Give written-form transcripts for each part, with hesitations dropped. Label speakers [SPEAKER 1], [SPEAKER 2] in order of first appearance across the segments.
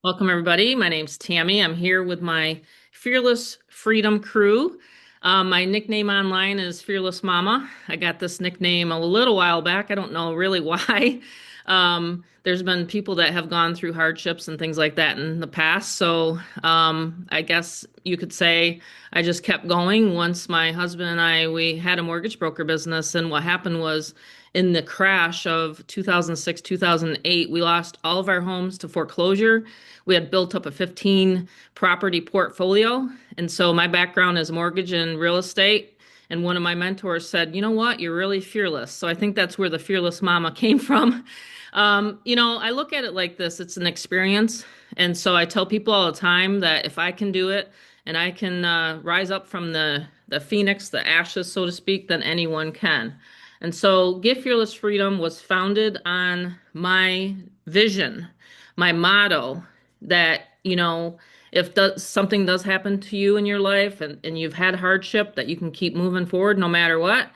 [SPEAKER 1] Welcome, everybody. My name's Tammy. I'm here with my Fearless Freedom crew. My nickname online is Fearless Mama. I got this nickname a little while back. I don't know really why. There's been people that have gone through hardships and things like that in the past. So I guess you could say I just kept going. Once my husband and we had a mortgage broker business, and what happened was in the crash of 2006, 2008, we lost all of our homes to foreclosure. We had built up a 15 property portfolio. And so my background is mortgage and real estate. And one of my mentors said, you know what? You're really fearless. So I think that's where the fearless mama came from. I look at it like this, it's an experience. And so I tell people all the time that if I can do it and I can rise up from the phoenix, the ashes, so to speak, then anyone can. And so Get Fearless Freedom was founded on my vision, my motto that, if something does happen to you in your life and you've had hardship, that you can keep moving forward no matter what.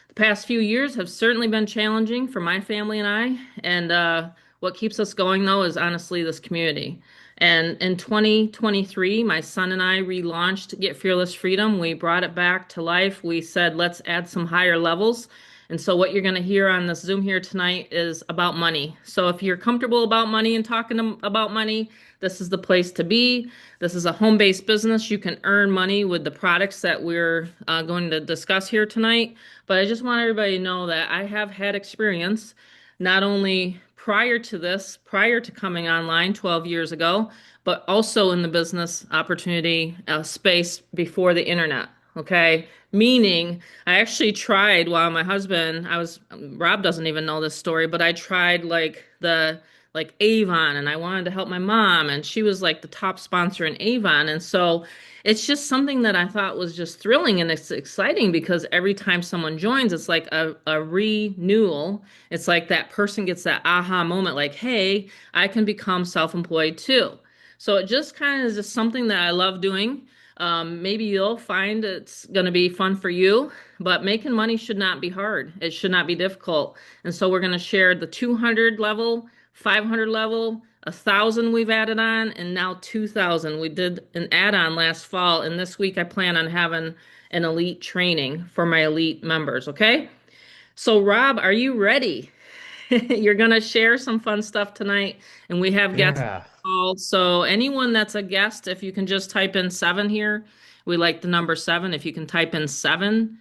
[SPEAKER 1] The past few years have certainly been challenging for my family and I. And what keeps us going, though, is honestly this community. And in 2023, my son and I relaunched Get Fearless Freedom. We brought it back to life. We said, let's add some higher levels. And so what you're going to hear on this Zoom here tonight is about money. So if you're comfortable about money and talking about money, this is the place to be. This is a home-based business. You can earn money with the products that we're going to discuss here tonight. But I just want everybody to know that I have had experience not only prior to this, prior to coming online 12 years ago, but also in the business opportunity space before the internet. Okay. Meaning, I actually tried while my husband, Rob doesn't even know this story, but I tried like Avon, and I wanted to help my mom, and she was like the top sponsor in Avon. And so it's just something that I thought was just thrilling, and it's exciting because every time someone joins, it's like a renewal. It's like that person gets that aha moment, like, hey, I can become self-employed too. So it just kind of is just something that I love doing. Maybe you'll find it's going to be fun for you, but making money should not be hard. It should not be difficult. And so we're going to share the 200 level, 500 level, 1,000 we've added on, and now 2,000. We did an add-on last fall, and this week I plan on having an elite training for my elite members, okay? So Rob, are you ready? You're going to share some fun stuff tonight, and we have guests
[SPEAKER 2] Yeah.
[SPEAKER 1] called. So anyone that's a guest, if you can just type in seven here, we like the number seven. If you can type in seven,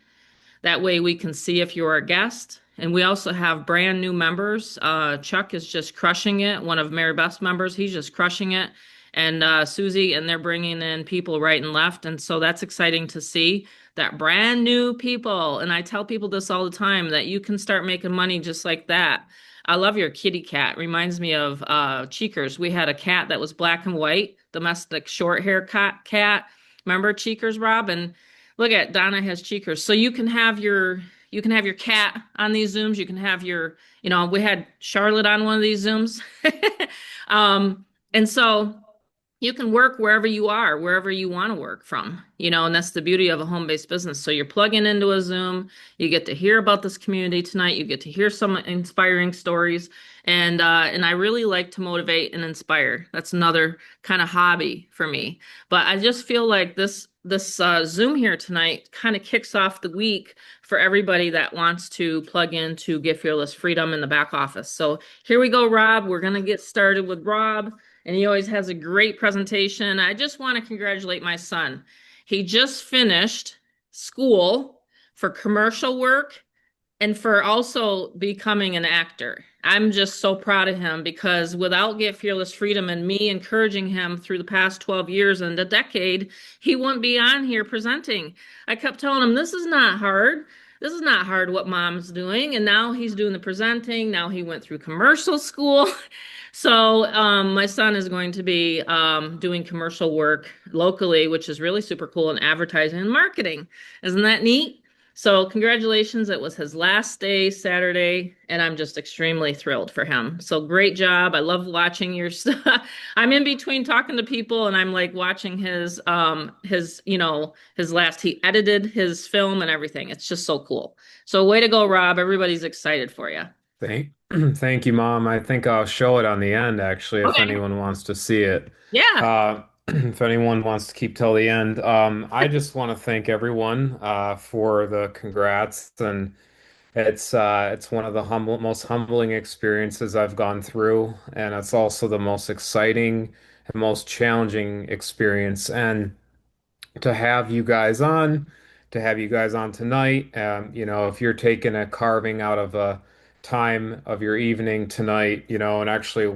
[SPEAKER 1] that way we can see if you're a guest. And we also have brand new members. Chuck is just crushing it. One of Mary Beth's members, he's just crushing it. And Susie, and they're bringing in people right and left. And so that's exciting to see that brand new people. And I tell people this all the time that you can start making money just like that. I love your kitty cat. Reminds me of Cheekers. We had a cat that was black and white, domestic short hair cat. Remember Cheekers, Rob? And look at Donna has Cheekers. So you can have your cat on these Zooms. You can have we had Charlotte on one of these Zooms. And so you can work wherever you are, wherever you want to work from, and that's the beauty of a home-based business. So you're plugging into a Zoom, you get to hear about this community tonight, you get to hear some inspiring stories, and I really like to motivate and inspire. That's another kind of hobby for me. But I just feel like this Zoom here tonight kind of kicks off the week for everybody that wants to plug in to Get Fearless Freedom in the back office. So here we go, Rob. We're gonna get started with Rob, and he always has a great presentation. I just want to congratulate my son. He just finished school for commercial work and for also becoming an actor. I'm just so proud of him because without Get Fearless Freedom and me encouraging him through the past 12 years and a decade, he wouldn't be on here presenting. I kept telling him, this is not hard. This is not hard what mom's doing. And now he's doing the presenting. Now he went through commercial school. So my son is going to be doing commercial work locally, which is really super cool in advertising and marketing. Isn't that neat? So congratulations. It was his last day Saturday, and I'm just extremely thrilled for him. So great job. I love watching your stuff. I'm in between talking to people and I'm like watching his last, he edited his film and everything. It's just so cool. So way to go, Rob. Everybody's excited for you.
[SPEAKER 2] Thank, thank you, Mom. I think I'll show it on the end, actually, if
[SPEAKER 1] Okay.
[SPEAKER 2] anyone wants to see it.
[SPEAKER 1] Yeah.
[SPEAKER 2] If anyone wants to keep till the end, I just want to thank everyone for the congrats, and it's one of the most humbling experiences I've gone through, and it's also the most exciting and most challenging experience. And to have you guys on, to have you guys on tonight. If you're taking a carving out of a time of your evening tonight, and actually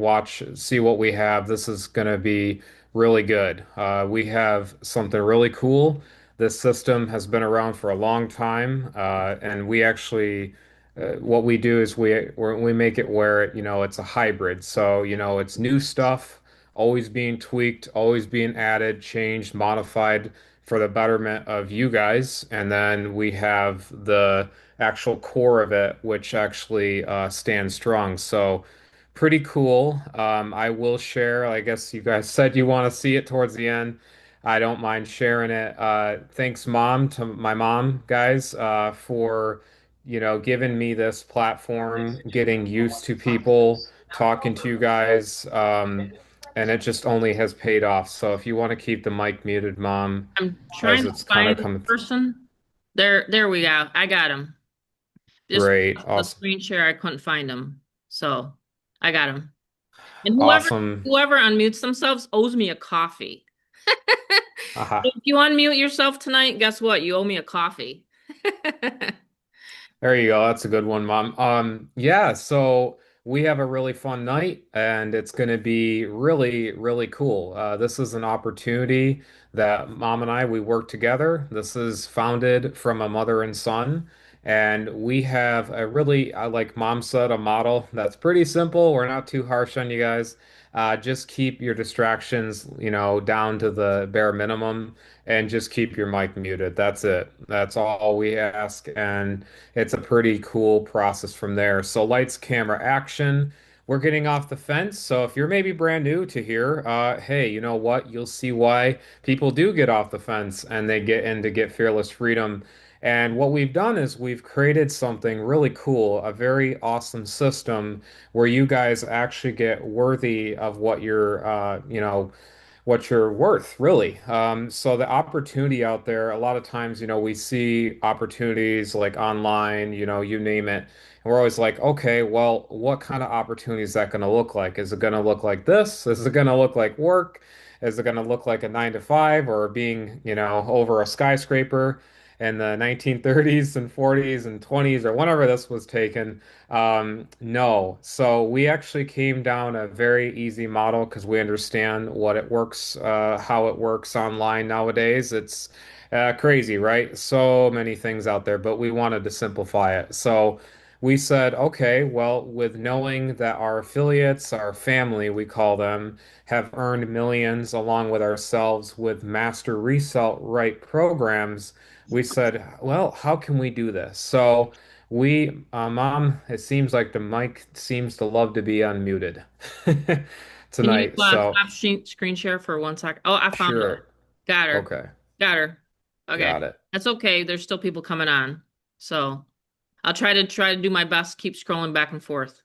[SPEAKER 2] see what we have, this is going to be really good. We have something really cool. This system has been around for a long time, and what we do is we make it where it's a hybrid. So, it's new stuff always being tweaked, always being added, changed, modified for the betterment of you guys. And then we have the actual core of it, which actually stands strong. So pretty cool. I will share. I guess you guys said you want to see it towards the end. I don't mind sharing it. Thanks, Mom, to my mom, guys, for giving me this platform, getting used to people, talking to you guys. And it just only has paid off. So if you want to keep the mic muted, Mom,
[SPEAKER 1] I'm trying
[SPEAKER 2] as
[SPEAKER 1] to
[SPEAKER 2] it's kind
[SPEAKER 1] find
[SPEAKER 2] of
[SPEAKER 1] the
[SPEAKER 2] coming
[SPEAKER 1] person. There we go. I got him. Just
[SPEAKER 2] great,
[SPEAKER 1] the
[SPEAKER 2] awesome,
[SPEAKER 1] screen share, I couldn't find him. So I got him. And whoever
[SPEAKER 2] awesome.
[SPEAKER 1] whoever unmutes themselves owes me a coffee.
[SPEAKER 2] Aha.
[SPEAKER 1] If you unmute yourself tonight, guess what? You owe me a coffee.
[SPEAKER 2] There you go. That's a good one, Mom. Yeah, so we have a really fun night and it's going to be really, really cool. This is an opportunity that Mom and we work together. This is founded from a mother and son. And we have a really, like Mom said, a model that's pretty simple. We're not too harsh on you guys. Just keep your distractions, down to the bare minimum and just keep your mic muted. That's it. That's all we ask. And it's a pretty cool process from there. So lights, camera, action. We're getting off the fence. So if you're maybe brand new to here, hey, you know what? You'll see why people do get off the fence and they get into Get Fearless Freedom. And what we've done is we've created something really cool, a very awesome system where you guys actually get worthy of what you're worth, really. So the opportunity out there, a lot of times, we see opportunities like online, you name it. And we're always like, okay, well, what kind of opportunity is that going to look like? Is it going to look like this? Is it going to look like work? Is it going to look like a 9 to 5 or being, over a skyscraper in the 1930s and 40s and 20s or whenever this was taken? No. So we actually came down a very easy model because we understand how it works online nowadays. It's crazy, right? So many things out there, but we wanted to simplify it. So we said, okay, well, with knowing that our affiliates, our family, we call them, have earned millions along with ourselves with master resell right programs, we said, well, how can we do this? So Mom, it seems like the mic seems to love to be unmuted
[SPEAKER 1] Can you
[SPEAKER 2] tonight. So,
[SPEAKER 1] stop screen share for 1 sec? Oh, I found her.
[SPEAKER 2] sure.
[SPEAKER 1] Got her.
[SPEAKER 2] Okay.
[SPEAKER 1] Got her. Okay.
[SPEAKER 2] Got it.
[SPEAKER 1] That's okay. There's still people coming on. So I'll try to do my best, keep scrolling back and forth.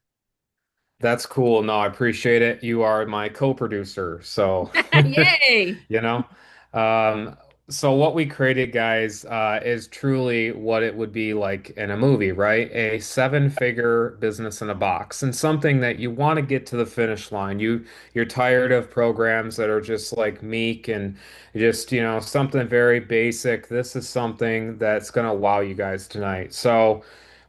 [SPEAKER 2] That's cool. No, I appreciate it. You are my co-producer, so
[SPEAKER 1] Yay!
[SPEAKER 2] you know. Um, so what we created, guys, is truly what it would be like in a movie, right? A seven-figure business in a box, and something that you want to get to the finish line. You're tired of programs that are just like meek and just, something very basic. This is something that's gonna wow you guys tonight. So.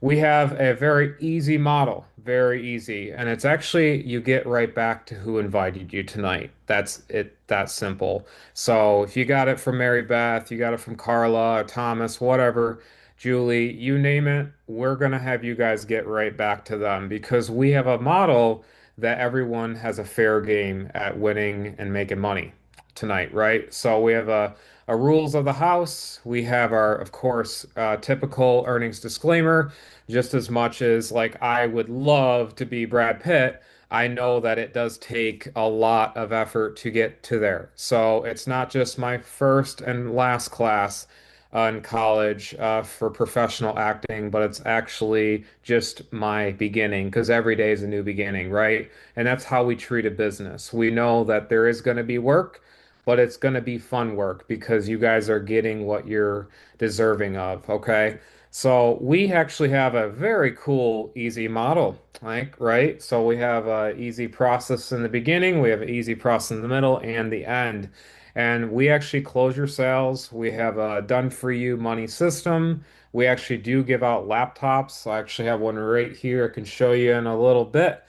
[SPEAKER 2] We have a very easy model, very easy. And it's actually, you get right back to who invited you tonight. That's it, that simple. So if you got it from Mary Beth, you got it from Carla or Thomas, whatever, Julie, you name it, we're going to have you guys get right back to them because we have a model that everyone has a fair game at winning and making money tonight, right? So we have a rules of the house. We have our, of course, typical earnings disclaimer just as much as like I would love to be Brad Pitt, I know that it does take a lot of effort to get to there. So it's not just my first and last class. in college for professional acting, but it's actually just my beginning because every day is a new beginning, right? And that's how we treat a business. We know that there is going to be work, but it's going to be fun work because you guys are getting what you're deserving of, okay? So we actually have a very cool, easy model, like, right? So we have a easy process in the beginning, we have an easy process in the middle and the end. And we actually close your sales. We have a done for you money system. We actually do give out laptops. I actually have one right here. I can show you in a little bit.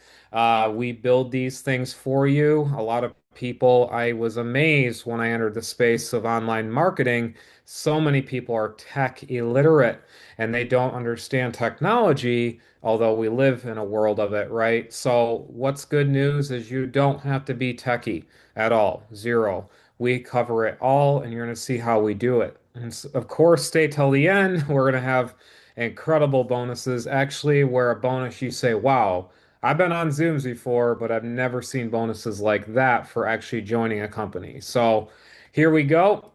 [SPEAKER 2] We build these things for you. A lot of people, I was amazed when I entered the space of online marketing. So many people are tech illiterate and they don't understand technology, although we live in a world of it, right? So, what's good news is you don't have to be techie at all, zero. We cover it all, and you're going to see how we do it. And of course, stay till the end. We're going to have incredible bonuses. Actually, where a bonus you say, wow, I've been on Zooms before, but I've never seen bonuses like that for actually joining a company. So here we go.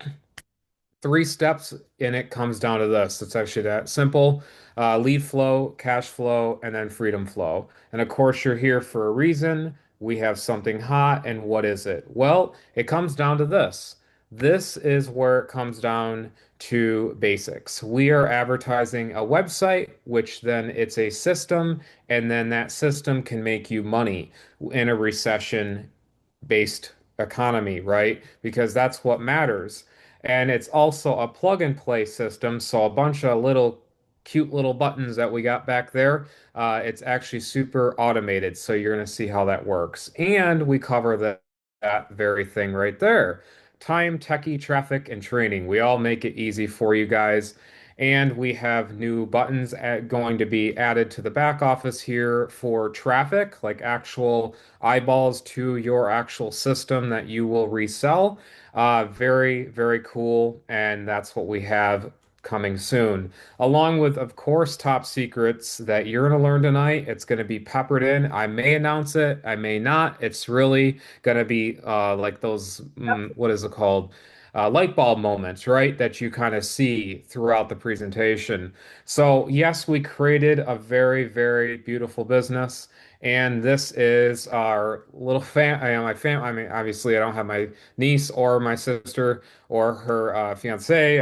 [SPEAKER 2] Three steps, and it comes down to this. It's actually that simple. Lead flow, cash flow, and then freedom flow. And of course, you're here for a reason. We have something hot, and what is it? Well, it comes down to this. This is where it comes down to basics. We are advertising a website, which then it's a system, and then that system can make you money in a recession based economy, right? Because that's what matters. And it's also a plug and play system. So a bunch of little cute little buttons that we got back there. It's actually super automated. So you're going to see how that works. And we cover that very thing right there. Time, techie, traffic, and training. We all make it easy for you guys. And we have new buttons going to be added to the back office here for traffic, like actual eyeballs to your actual system that you will resell. Very, very cool. And that's what we have coming soon. Along with, of course, top secrets that you're going to learn tonight. It's going to be peppered in. I may announce it, I may not. It's really going to be like those, what is it called? Light bulb moments, right? That you kind of see throughout the presentation. So, yes, we created a very, very beautiful business. And this is our little my fam. I mean, obviously, I don't have my niece or my sister or her fiance,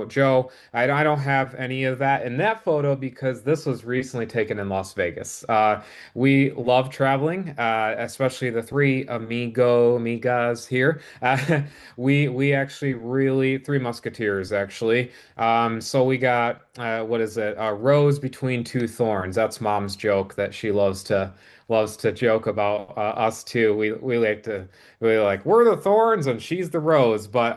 [SPEAKER 2] Joe. I don't have any of that in that photo because this was recently taken in Las Vegas. We love traveling, especially the three amigas here. We actually really three musketeers actually. So we got what is it? A rose between two thorns. That's mom's joke that she loves to joke about us too. We like to we're the thorns and she's the rose. But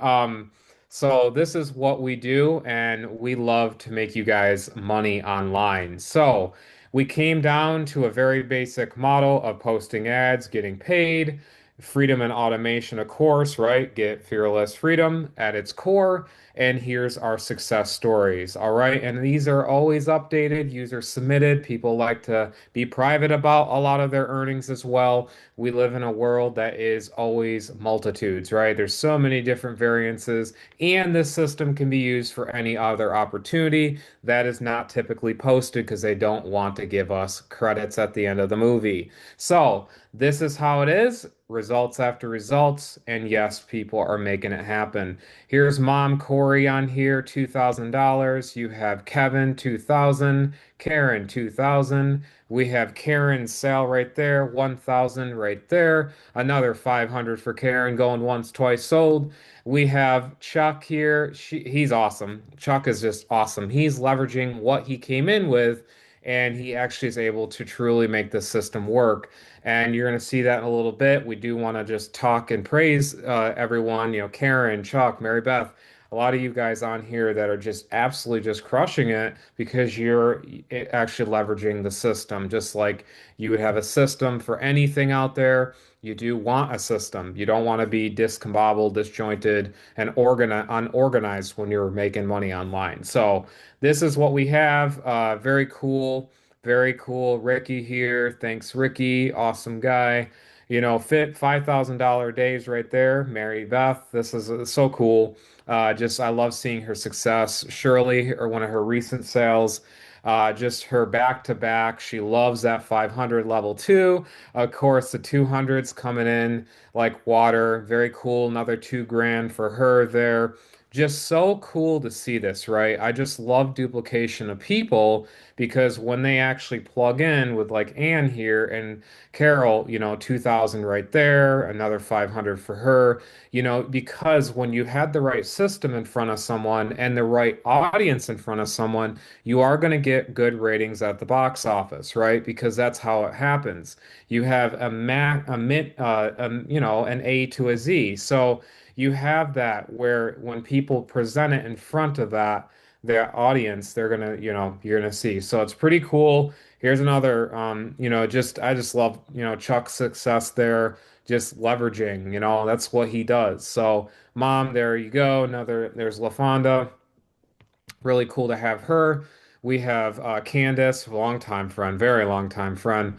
[SPEAKER 2] so this is what we do, and we love to make you guys money online. So we came down to a very basic model of posting ads, getting paid. Freedom and automation, of course, right? Get fearless freedom at its core. And here's our success stories. All right. And these are always updated, user submitted. People like to be private about a lot of their earnings as well. We live in a world that is always multitudes, right? There's so many different variances, and this system can be used for any other opportunity that is not typically posted because they don't want to give us credits at the end of the movie. So, this is how it is, results after results, and yes, people are making it happen. Here's Mom Corey on here, $2,000. You have Kevin, 2,000, Karen, 2,000. We have Karen's sale right there, 1,000 right there. Another 500 for Karen going once, twice sold. We have Chuck here. He's awesome. Chuck is just awesome. He's leveraging what he came in with, and he actually is able to truly make the system work. And you're going to see that in a little bit. We do want to just talk and praise everyone, Karen, Chuck, Mary Beth, a lot of you guys on here that are just absolutely just crushing it because you're actually leveraging the system, just like you would have a system for anything out there. You do want a system. You don't want to be discombobulated, disjointed, and unorganized when you're making money online. So this is what we have. Very cool. Very cool. Ricky here. Thanks, Ricky. Awesome guy. fit $5,000 days right there. Mary Beth, this is so cool. Just I love seeing her success. Shirley, or one of her recent sales, just her back to back. She loves that 500 level two. Of course, the 200s coming in like water. Very cool. Another 2 grand for her there. Just so cool to see this, right? I just love duplication of people because when they actually plug in with like Ann here and Carol, 2000 right there, another 500 for her, because when you had the right system in front of someone and the right audience in front of someone, you are going to get good ratings at the box office, right? Because that's how it happens. You have a mid, an A to a Z. So you have that where when people present it in front of that, their audience, they're gonna, you're gonna see. So it's pretty cool. Here's another, just I just love, Chuck's success there, just leveraging, that's what he does. So, Mom, there you go. There's LaFonda. Really cool to have her. We have Candace, longtime friend, very long time friend,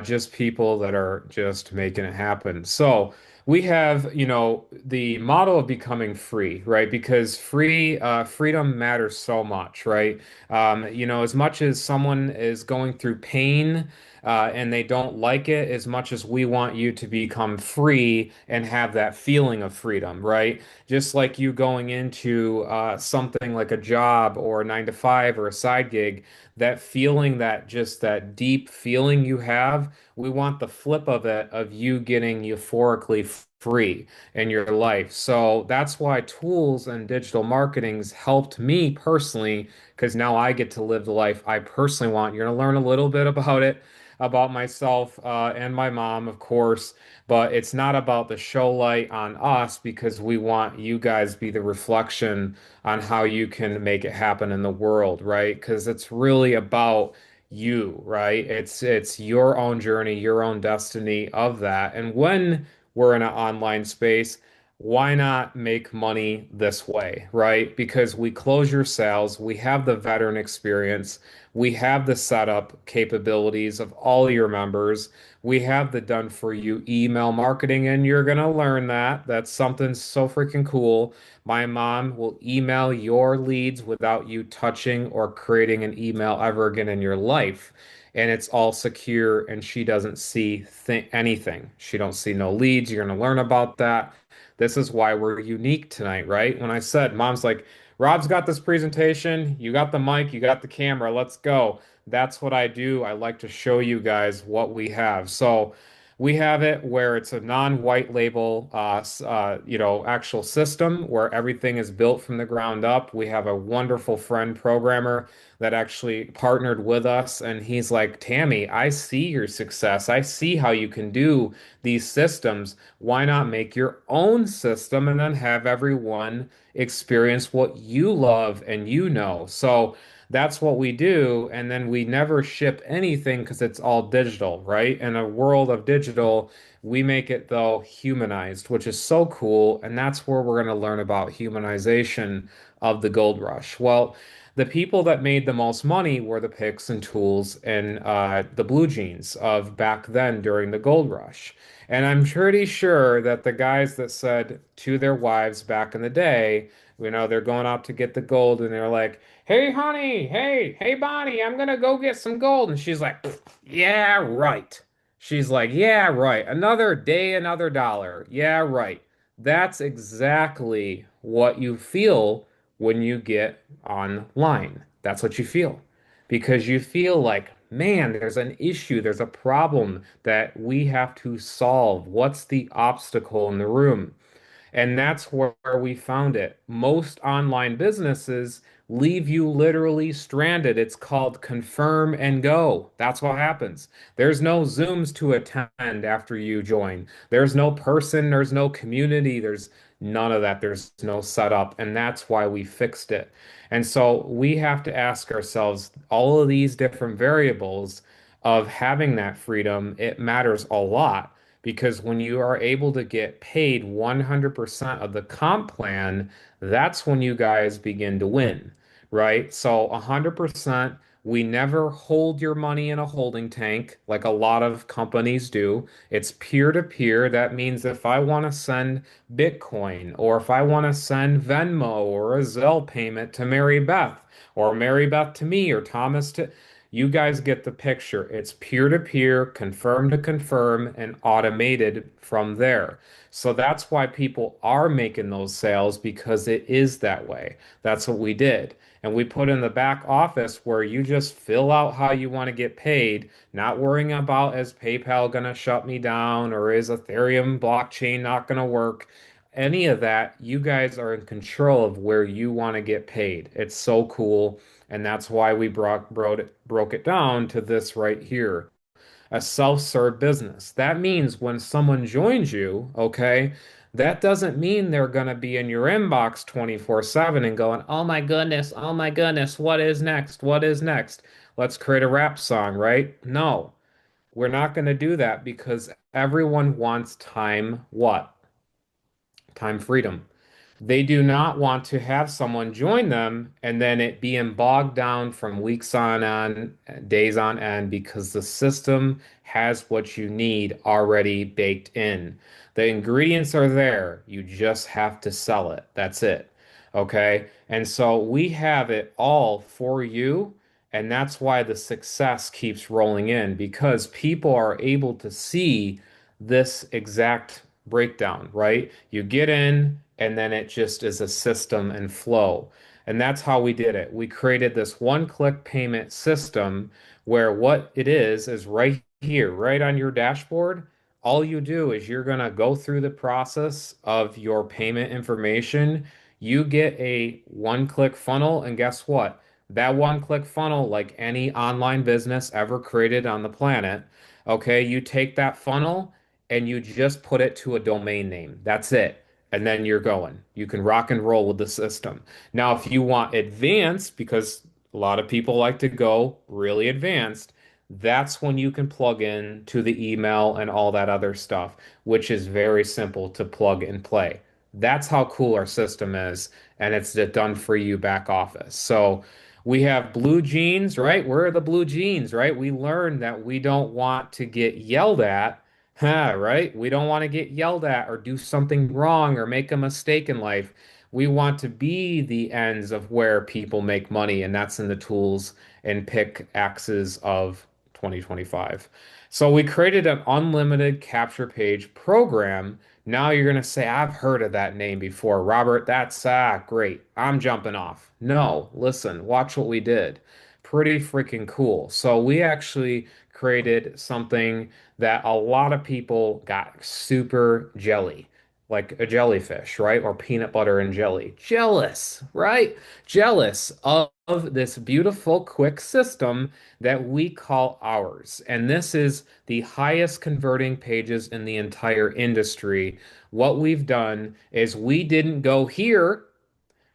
[SPEAKER 2] just people that are just making it happen. So we have, the model of becoming free, right? Because freedom matters so much, right? As much as someone is going through pain, and they don't like it, as much as we want you to become free and have that feeling of freedom, right? Just like you going into something like a job or a 9 to 5 or a side gig, that feeling, that just that deep feeling you have, we want the flip of it, of you getting euphorically free in your life. So that's why tools and digital marketing's helped me personally, because now I get to live the life I personally want. You're going to learn a little bit about it, about myself and my mom, of course, but it's not about the show light on us, because we want you guys to be the reflection on how you can make it happen in the world, right? Because it's really about you, right? It's your own journey, your own destiny of that. And when we're in an online space, why not make money this way, right? Because we close your sales, we have the veteran experience, we have the setup capabilities of all your members. We have the done for you email marketing, and you're going to learn that. That's something so freaking cool. My mom will email your leads without you touching or creating an email ever again in your life. And it's all secure, and she doesn't see anything. She don't see no leads. You're going to learn about that. This is why we're unique tonight, right? When I said, Mom's like, Rob's got this presentation, you got the mic, you got the camera, let's go. That's what I do. I like to show you guys what we have. So we have it where it's a non-white label, actual system where everything is built from the ground up. We have a wonderful friend programmer that actually partnered with us, and he's like, Tammy, I see your success. I see how you can do these systems. Why not make your own system and then have everyone experience what you love and So that's what we do. And then we never ship anything because it's all digital, right? In a world of digital, we make it though humanized, which is so cool. And that's where we're going to learn about humanization of the gold rush. Well, the people that made the most money were the picks and tools and the blue jeans of back then during the gold rush. And I'm pretty sure that the guys that said to their wives back in the day, they're going out to get the gold, and they're like, hey, honey, hey, Bonnie, I'm gonna go get some gold. And she's like, yeah, right. She's like, yeah, right. Another day, another dollar. Yeah, right. That's exactly what you feel when you get online. That's what you feel. Because you feel like, man, there's an issue, there's a problem that we have to solve. What's the obstacle in the room? And that's where we found it. Most online businesses leave you literally stranded. It's called confirm and go. That's what happens. There's no Zooms to attend after you join. There's no person, there's no community, there's none of that. There's no setup. And that's why we fixed it. And so we have to ask ourselves all of these different variables of having that freedom. It matters a lot, because when you are able to get paid 100% of the comp plan, that's when you guys begin to win, right? So 100%, We never hold your money in a holding tank like a lot of companies do. It's peer to peer. That means if I want to send Bitcoin or if I want to send Venmo or a Zelle payment to Mary Beth or Mary Beth to me or Thomas to you guys get the picture. It's peer to peer, confirm to confirm, and automated from there. So that's why people are making those sales because it is that way. That's what we did. And we put in the back office where you just fill out how you want to get paid, not worrying about is PayPal going to shut me down or is Ethereum blockchain not going to work. Any of that, you guys are in control of where you want to get paid. It's so cool. And that's why we broke it down to this right here, a self-serve business. That means when someone joins you, okay, that doesn't mean they're going to be in your inbox 24/7 and going, oh my goodness, what is next? What is next? Let's create a rap song, right? No, we're not going to do that because everyone wants time, what? Time freedom. They do not want to have someone join them and then it being bogged down from weeks on, days on end, because the system has what you need already baked in. The ingredients are there. You just have to sell it. That's it. Okay. And so we have it all for you. And that's why the success keeps rolling in because people are able to see this exact breakdown, right? You get in, and then it just is a system and flow. And that's how we did it. We created this one-click payment system where what it is right here, right on your dashboard. All you do is you're going to go through the process of your payment information. You get a one-click funnel, and guess what? That one-click funnel, like any online business ever created on the planet, okay, you take that funnel and you just put it to a domain name. That's it. And then you're going. You can rock and roll with the system. Now, if you want advanced, because a lot of people like to go really advanced, that's when you can plug in to the email and all that other stuff, which is very simple to plug and play. That's how cool our system is, and it's the done for you back office. So we have blue jeans, right? Where are the blue jeans, right? We learned that we don't want to get yelled at. Right? We don't want to get yelled at or do something wrong or make a mistake in life. We want to be the ends of where people make money, and that's in the tools and pickaxes of 2025. So we created an unlimited capture page program. Now you're going to say, I've heard of that name before, Robert. That's great. I'm jumping off. No, listen, watch what we did. Pretty freaking cool. So we actually created something that a lot of people got super jelly, like a jellyfish, right? Or peanut butter and jelly. Jealous, right? Jealous of this beautiful, quick system that we call ours. And this is the highest converting pages in the entire industry. What we've done is we didn't go here,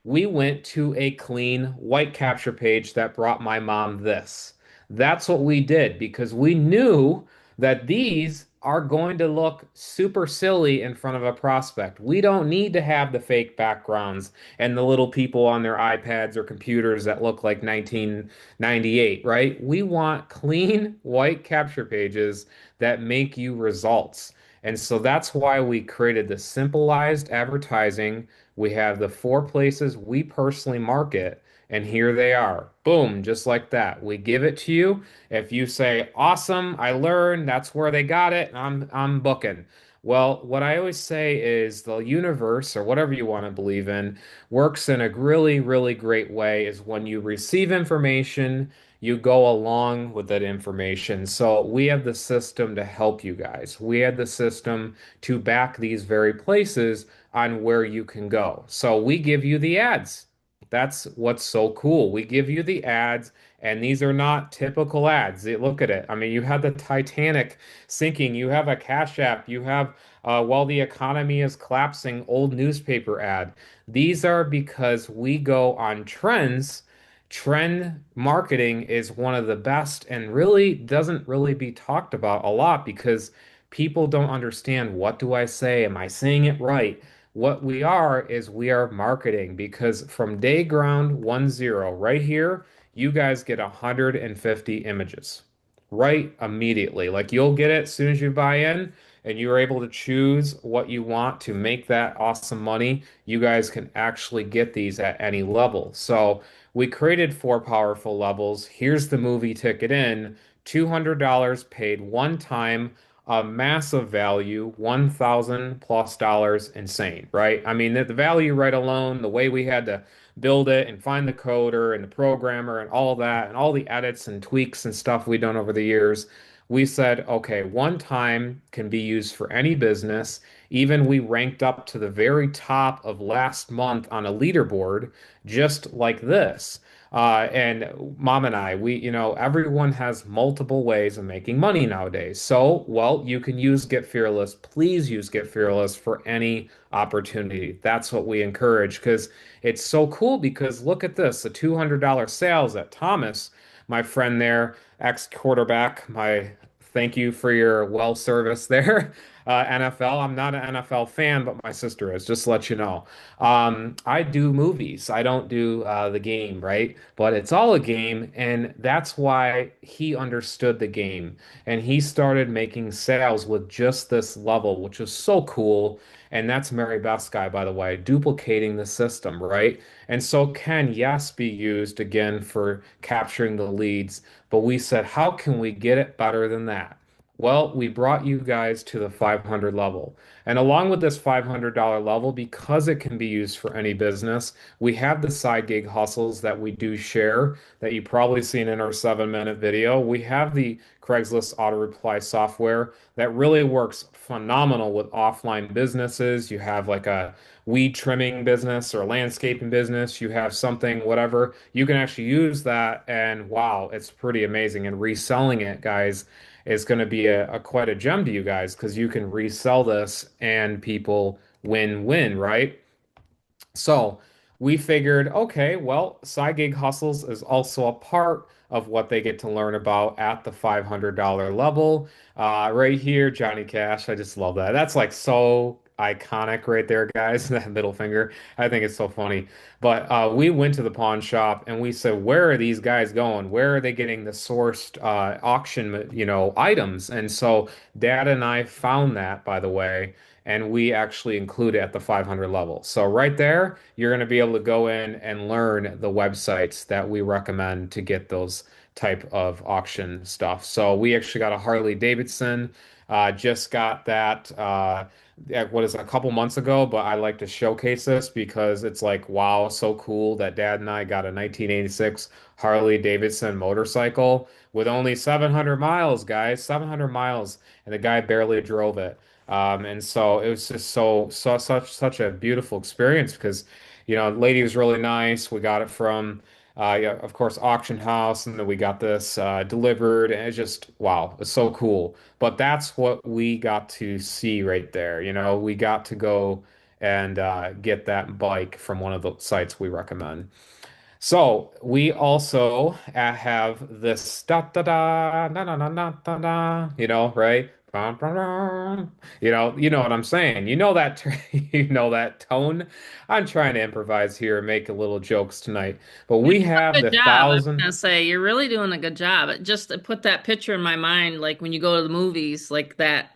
[SPEAKER 2] we went to a clean white capture page that brought my mom this. That's what we did because we knew that these are going to look super silly in front of a prospect. We don't need to have the fake backgrounds and the little people on their iPads or computers that look like 1998, right? We want clean white capture pages that make you results. And so that's why we created the simplified advertising. We have the four places we personally market, and here they are. Boom, just like that. We give it to you. If you say, "Awesome, I learned," that's where they got it. I'm booking. Well, what I always say is the universe, or whatever you want to believe in, works in a really, really great way is when you receive information, you go along with that information. So we have the system to help you guys. We have the system to back these very places on where you can go. So we give you the ads. That's what's so cool. We give you the ads, and these are not typical ads. Look at it. I mean, you have the Titanic sinking, you have a Cash App, you have while the economy is collapsing, old newspaper ad. These are because we go on trends. Trend marketing is one of the best and really doesn't really be talked about a lot because people don't understand what do I say? Am I saying it right? What we are is we are marketing because from day ground 10 right here, you guys get 150 images right immediately. Like you'll get it as soon as you buy in and you're able to choose what you want to make that awesome money. You guys can actually get these at any level. So we created four powerful levels. Here's the movie ticket in, $200 paid one time, a massive value, 1,000 plus dollars, insane, right? I mean, the value right alone, the way we had to build it and find the coder and the programmer and all that and all the edits and tweaks and stuff we've done over the years, we said, okay, one time can be used for any business. Even we ranked up to the very top of last month on a leaderboard, just like this. And mom and I, everyone has multiple ways of making money nowadays. So, well, you can use Get Fearless. Please use Get Fearless for any opportunity. That's what we encourage because it's so cool. Because look at this, the $200 sales at Thomas, my friend there, ex-quarterback, my thank you for your well service there. NFL. I'm not an NFL fan, but my sister is, just to let you know. I do movies. I don't do the game, right? But it's all a game, and that's why he understood the game. And he started making sales with just this level, which is so cool. And that's Mary Beth's guy, by the way, duplicating the system, right? And so can, yes, be used again for capturing the leads. But we said, how can we get it better than that? Well, we brought you guys to the 500 level. And along with this $500 level, because it can be used for any business, we have the side gig hustles that we do share that you probably seen in our 7-minute video. We have the Craigslist auto reply software that really works phenomenal with offline businesses. You have like a weed trimming business or landscaping business, you have something, whatever, you can actually use that. And wow, it's pretty amazing. And reselling it, guys, is going to be a quite a gem to you guys because you can resell this and people win-win, right? So we figured, okay, well, side gig hustles is also a part of what they get to learn about at the $500 level. Right here, Johnny Cash. I just love that. That's like so iconic right there, guys. That middle finger. I think it's so funny. But we went to the pawn shop and we said, where are these guys going? Where are they getting the sourced auction, items? And so Dad and I found that, by the way, and we actually include it at the 500 level. So right there, you're going to be able to go in and learn the websites that we recommend to get those type of auction stuff. So we actually got a Harley Davidson, just got that. What is it, a couple months ago, but I like to showcase this because it's like, wow, so cool that Dad and I got a 1986 Harley Davidson motorcycle with only 700 miles, guys, 700 miles, and the guy barely drove it. And so it was just such a beautiful experience because, the lady was really nice. We got it from, yeah, of course, auction house, and then we got this delivered, and it's just wow, it's so cool. But that's what we got to see right there. We got to go and get that bike from one of the sites we recommend. So we also have this da da da da da da da da da, right? Bum, bum, bum. You know what I'm saying. You know that you know that tone. I'm trying to improvise here and make a little jokes tonight. But
[SPEAKER 1] You're
[SPEAKER 2] we
[SPEAKER 1] doing a
[SPEAKER 2] have
[SPEAKER 1] good
[SPEAKER 2] the
[SPEAKER 1] job. I was
[SPEAKER 2] thousand.
[SPEAKER 1] gonna say you're really doing a good job. It just to put that picture in my mind, like when you go to the movies, like that,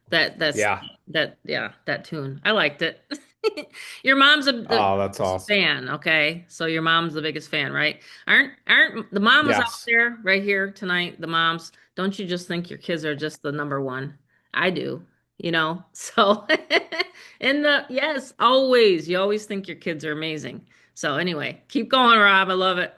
[SPEAKER 1] that's
[SPEAKER 2] Yeah.
[SPEAKER 1] that tune. I liked it. Your mom's the
[SPEAKER 2] Oh, that's
[SPEAKER 1] biggest
[SPEAKER 2] awesome.
[SPEAKER 1] fan, okay? So your mom's the biggest fan, right? Aren't the mamas out
[SPEAKER 2] Yes.
[SPEAKER 1] there right here tonight? The moms, don't you just think your kids are just the number one? I do, So in the yes, always, you always think your kids are amazing. So anyway, keep going, Rob. I love it.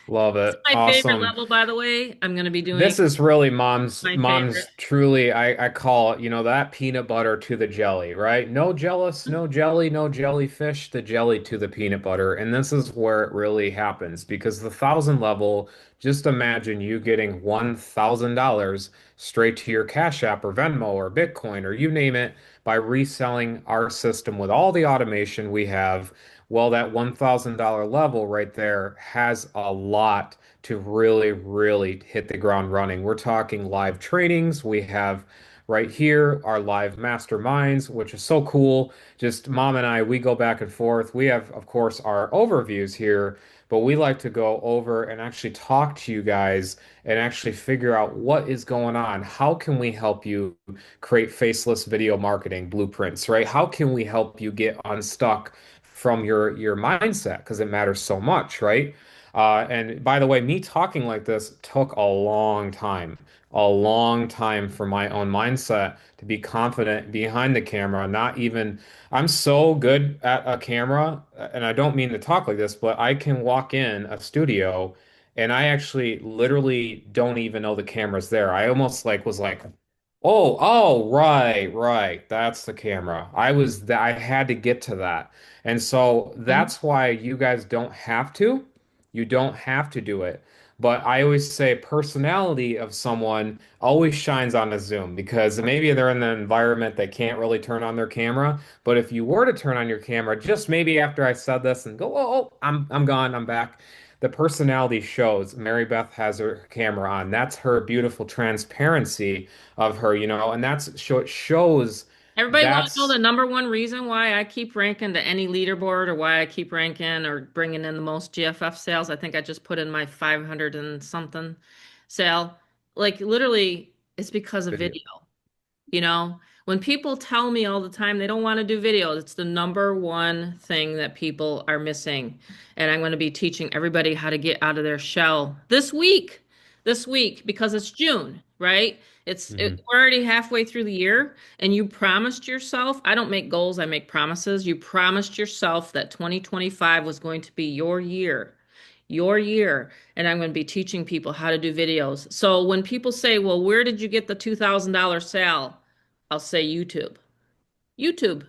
[SPEAKER 2] Love
[SPEAKER 1] It's
[SPEAKER 2] it.
[SPEAKER 1] my favorite
[SPEAKER 2] Awesome.
[SPEAKER 1] level, by the way. I'm going to be doing
[SPEAKER 2] This is really mom's
[SPEAKER 1] my favorite.
[SPEAKER 2] truly I call it, that peanut butter to the jelly, right? No jealous, no jelly, no jellyfish, the jelly to the peanut butter. And this is where it really happens because the 1,000 level, just imagine you getting $1,000 straight to your Cash App or Venmo or Bitcoin or you name it by reselling our system with all the automation we have. Well, that $1,000 level right there has a lot to really, really hit the ground running. We're talking live trainings. We have right here our live masterminds, which is so cool. Just mom and I, we go back and forth. We have, of course, our overviews here, but we like to go over and actually talk to you guys and actually figure out what is going on. How can we help you create faceless video marketing blueprints, right? How can we help you get unstuck from your mindset because it matters so much, right? And by the way, me talking like this took a long time for my own mindset to be confident behind the camera. Not even, I'm so good at a camera, and I don't mean to talk like this, but I can walk in a studio and I actually literally don't even know the camera's there. I almost like was like, oh, right, right. That's the camera. I had to get to that. And so
[SPEAKER 1] Mhm.
[SPEAKER 2] that's why you guys don't have to. You don't have to do it. But I always say personality of someone always shines on a Zoom because maybe they're in an environment they can't really turn on their camera. But if you were to turn on your camera, just maybe after I said this and go, I'm gone, I'm back. The personality shows. Mary Beth has her camera on. That's her beautiful transparency of her, and it shows
[SPEAKER 1] Everybody want to know the
[SPEAKER 2] that's
[SPEAKER 1] number one reason why I keep ranking to any leaderboard or why I keep ranking or bringing in the most GFF sales? I think I just put in my 500 and something sale. Like literally, it's because of
[SPEAKER 2] video.
[SPEAKER 1] video. You know, when people tell me all the time they don't want to do videos, it's the number one thing that people are missing. And I'm going to be teaching everybody how to get out of their shell this week, because it's June, right?
[SPEAKER 2] Hmm.
[SPEAKER 1] We're already halfway through the year, and you promised yourself, I don't make goals, I make promises. You promised yourself that 2025 was going to be your year, and I'm going to be teaching people how to do videos. So when people say, well, where did you get the $2,000 sale? I'll say YouTube. YouTube.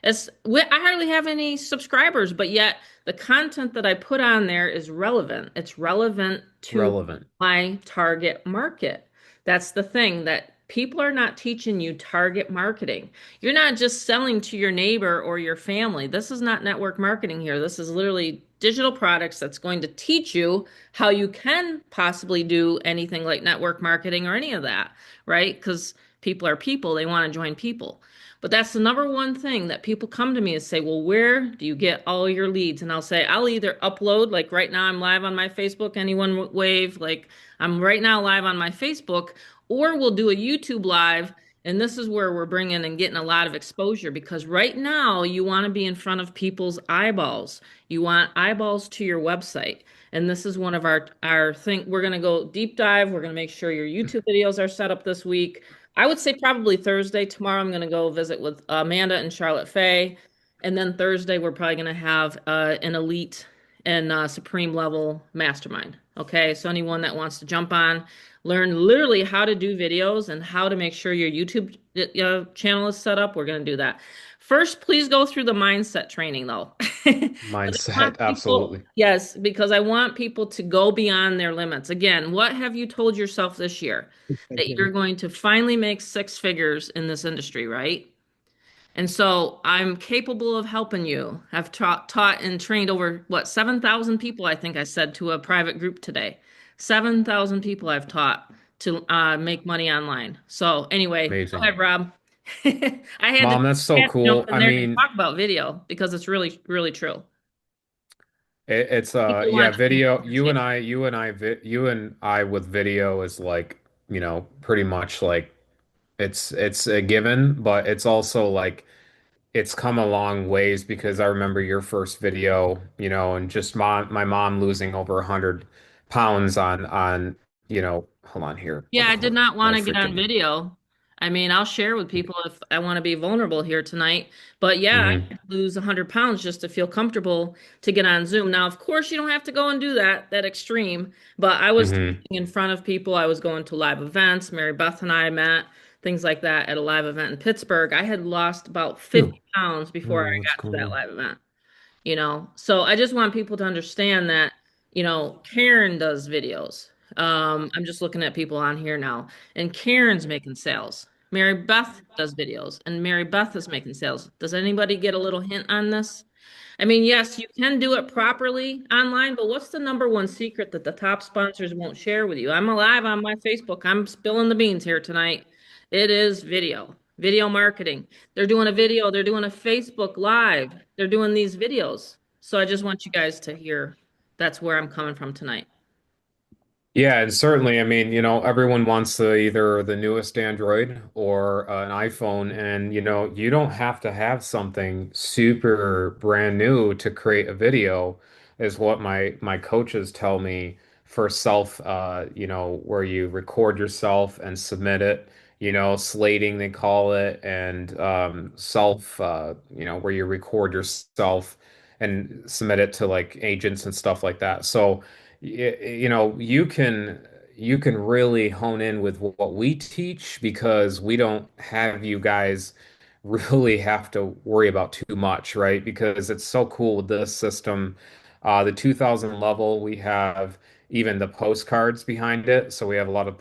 [SPEAKER 1] I hardly have any subscribers, but yet the content that I put on there is relevant. It's relevant to
[SPEAKER 2] Relevant.
[SPEAKER 1] my target market. That's the thing that people are not teaching you target marketing. You're not just selling to your neighbor or your family. This is not network marketing here. This is literally digital products that's going to teach you how you can possibly do anything like network marketing or any of that, right? Because people are people, they want to join people. But that's the number one thing that people come to me and say, well, where do you get all your leads? And I'll say, I'll either upload, like right now I'm live on my Facebook, anyone wave, like I'm right now live on my Facebook, or we'll do a YouTube live. And this is where we're bringing and getting a lot of exposure because right now you want to be in front of people's eyeballs. You want eyeballs to your website. And this is one of our thing. We're going to go deep dive. We're going to make sure your YouTube videos are set up this week. I would say probably Thursday. Tomorrow I'm going to go visit with Amanda and Charlotte Fay. And then Thursday we're probably going to have an elite and supreme level mastermind. Okay, so anyone that wants to jump on, learn literally how to do videos and how to make sure your YouTube channel is set up, we're going to do that. First, please go through the mindset training though. Because I
[SPEAKER 2] Mindset.
[SPEAKER 1] want people,
[SPEAKER 2] Absolutely.
[SPEAKER 1] yes, because I want people to go beyond their limits. Again, what have you told yourself this year? That you're going to finally make six figures in this industry, right? And so I'm capable of helping you. I've taught and trained over what, 7,000 people, I think I said to a private group today. 7,000 people I've taught to make money online. So anyway, go
[SPEAKER 2] Amazing.
[SPEAKER 1] ahead, Rob. I
[SPEAKER 2] Mom, that's
[SPEAKER 1] I
[SPEAKER 2] so
[SPEAKER 1] had to jump
[SPEAKER 2] cool.
[SPEAKER 1] in
[SPEAKER 2] I
[SPEAKER 1] there and
[SPEAKER 2] mean,
[SPEAKER 1] talk about video because it's really, really true.
[SPEAKER 2] it's
[SPEAKER 1] People
[SPEAKER 2] yeah,
[SPEAKER 1] want to
[SPEAKER 2] video.
[SPEAKER 1] understand.
[SPEAKER 2] You and I with video is like, pretty much like it's a given, but it's also like it's come a long ways because I remember your first video, and just my mom losing over 100 pounds hold on here.
[SPEAKER 1] Yeah, I did not
[SPEAKER 2] My
[SPEAKER 1] want to get on
[SPEAKER 2] freaking
[SPEAKER 1] video. I mean, I'll share with people if I want to be vulnerable here tonight. But yeah, I
[SPEAKER 2] hmm
[SPEAKER 1] had to lose 100 pounds just to feel comfortable to get on Zoom. Now, of course, you don't have to go and do that extreme. But I was
[SPEAKER 2] hmm
[SPEAKER 1] in front of people. I was going to live events. Mary Beth and I met, things like that at a live event in Pittsburgh. I had lost about 50 pounds before
[SPEAKER 2] Oh,
[SPEAKER 1] I
[SPEAKER 2] what's
[SPEAKER 1] got to
[SPEAKER 2] going
[SPEAKER 1] that
[SPEAKER 2] on?
[SPEAKER 1] live event. So I just want people to understand that, Karen does videos. I'm just looking at people on here now, and Karen's making sales. Mary Beth does videos, and Mary Beth is making sales. Does anybody get a little hint on this? I mean, yes, you can do it properly online, but what's the number one secret that the top sponsors won't share with you? I'm alive on my Facebook. I'm spilling the beans here tonight. It is video marketing. They're doing a video, they're doing a Facebook Live, they're doing these videos. So I just want you guys to hear That's where I'm coming from tonight.
[SPEAKER 2] Yeah, and certainly, I mean, everyone wants either the newest Android or an iPhone, and you don't have to have something super brand new to create a video, is what my coaches tell me for self, where you record yourself and submit it, slating they call it, and self, where you record yourself and submit it to like agents and stuff like that. So you can really hone in with what we teach because we don't have you guys really have to worry about too much, right? Because it's so cool with this system. The 2000 level, we have even the postcards behind it. So we have a lot of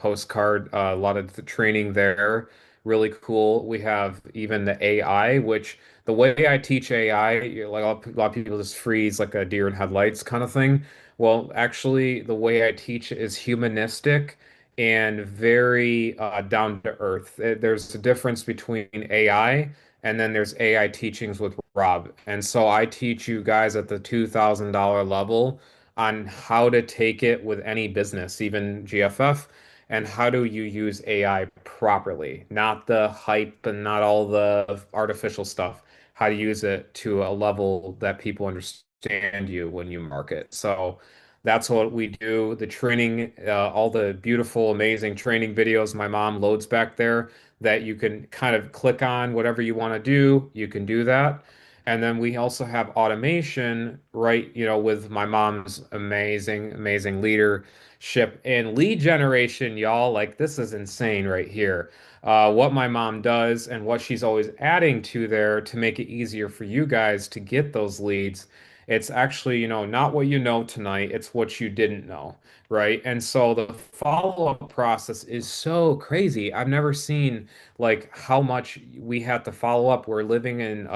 [SPEAKER 2] a lot of the training there. Really cool. We have even the AI, which the way I teach AI, like a lot of people just freeze like a deer in headlights kind of thing. Well, actually, the way I teach is humanistic and very down to earth. There's a difference between AI and then there's AI teachings with Rob. And so I teach you guys at the $2,000 level on how to take it with any business, even GFF, and how do you use AI properly, not the hype and not all the artificial stuff, how to use it to a level that people understand you when you market. So that's what we do. The training, all the beautiful, amazing training videos my mom loads back there that you can kind of click on whatever you want to do, you can do that. And then we also have automation, right? With my mom's amazing, amazing leadership and lead generation, y'all. Like, this is insane right here. What my mom does and what she's always adding to there to make it easier for you guys to get those leads. It's actually, not what you know tonight, it's what you didn't know, right? And so the follow-up process is so crazy. I've never seen like how much we have to follow up. We're living in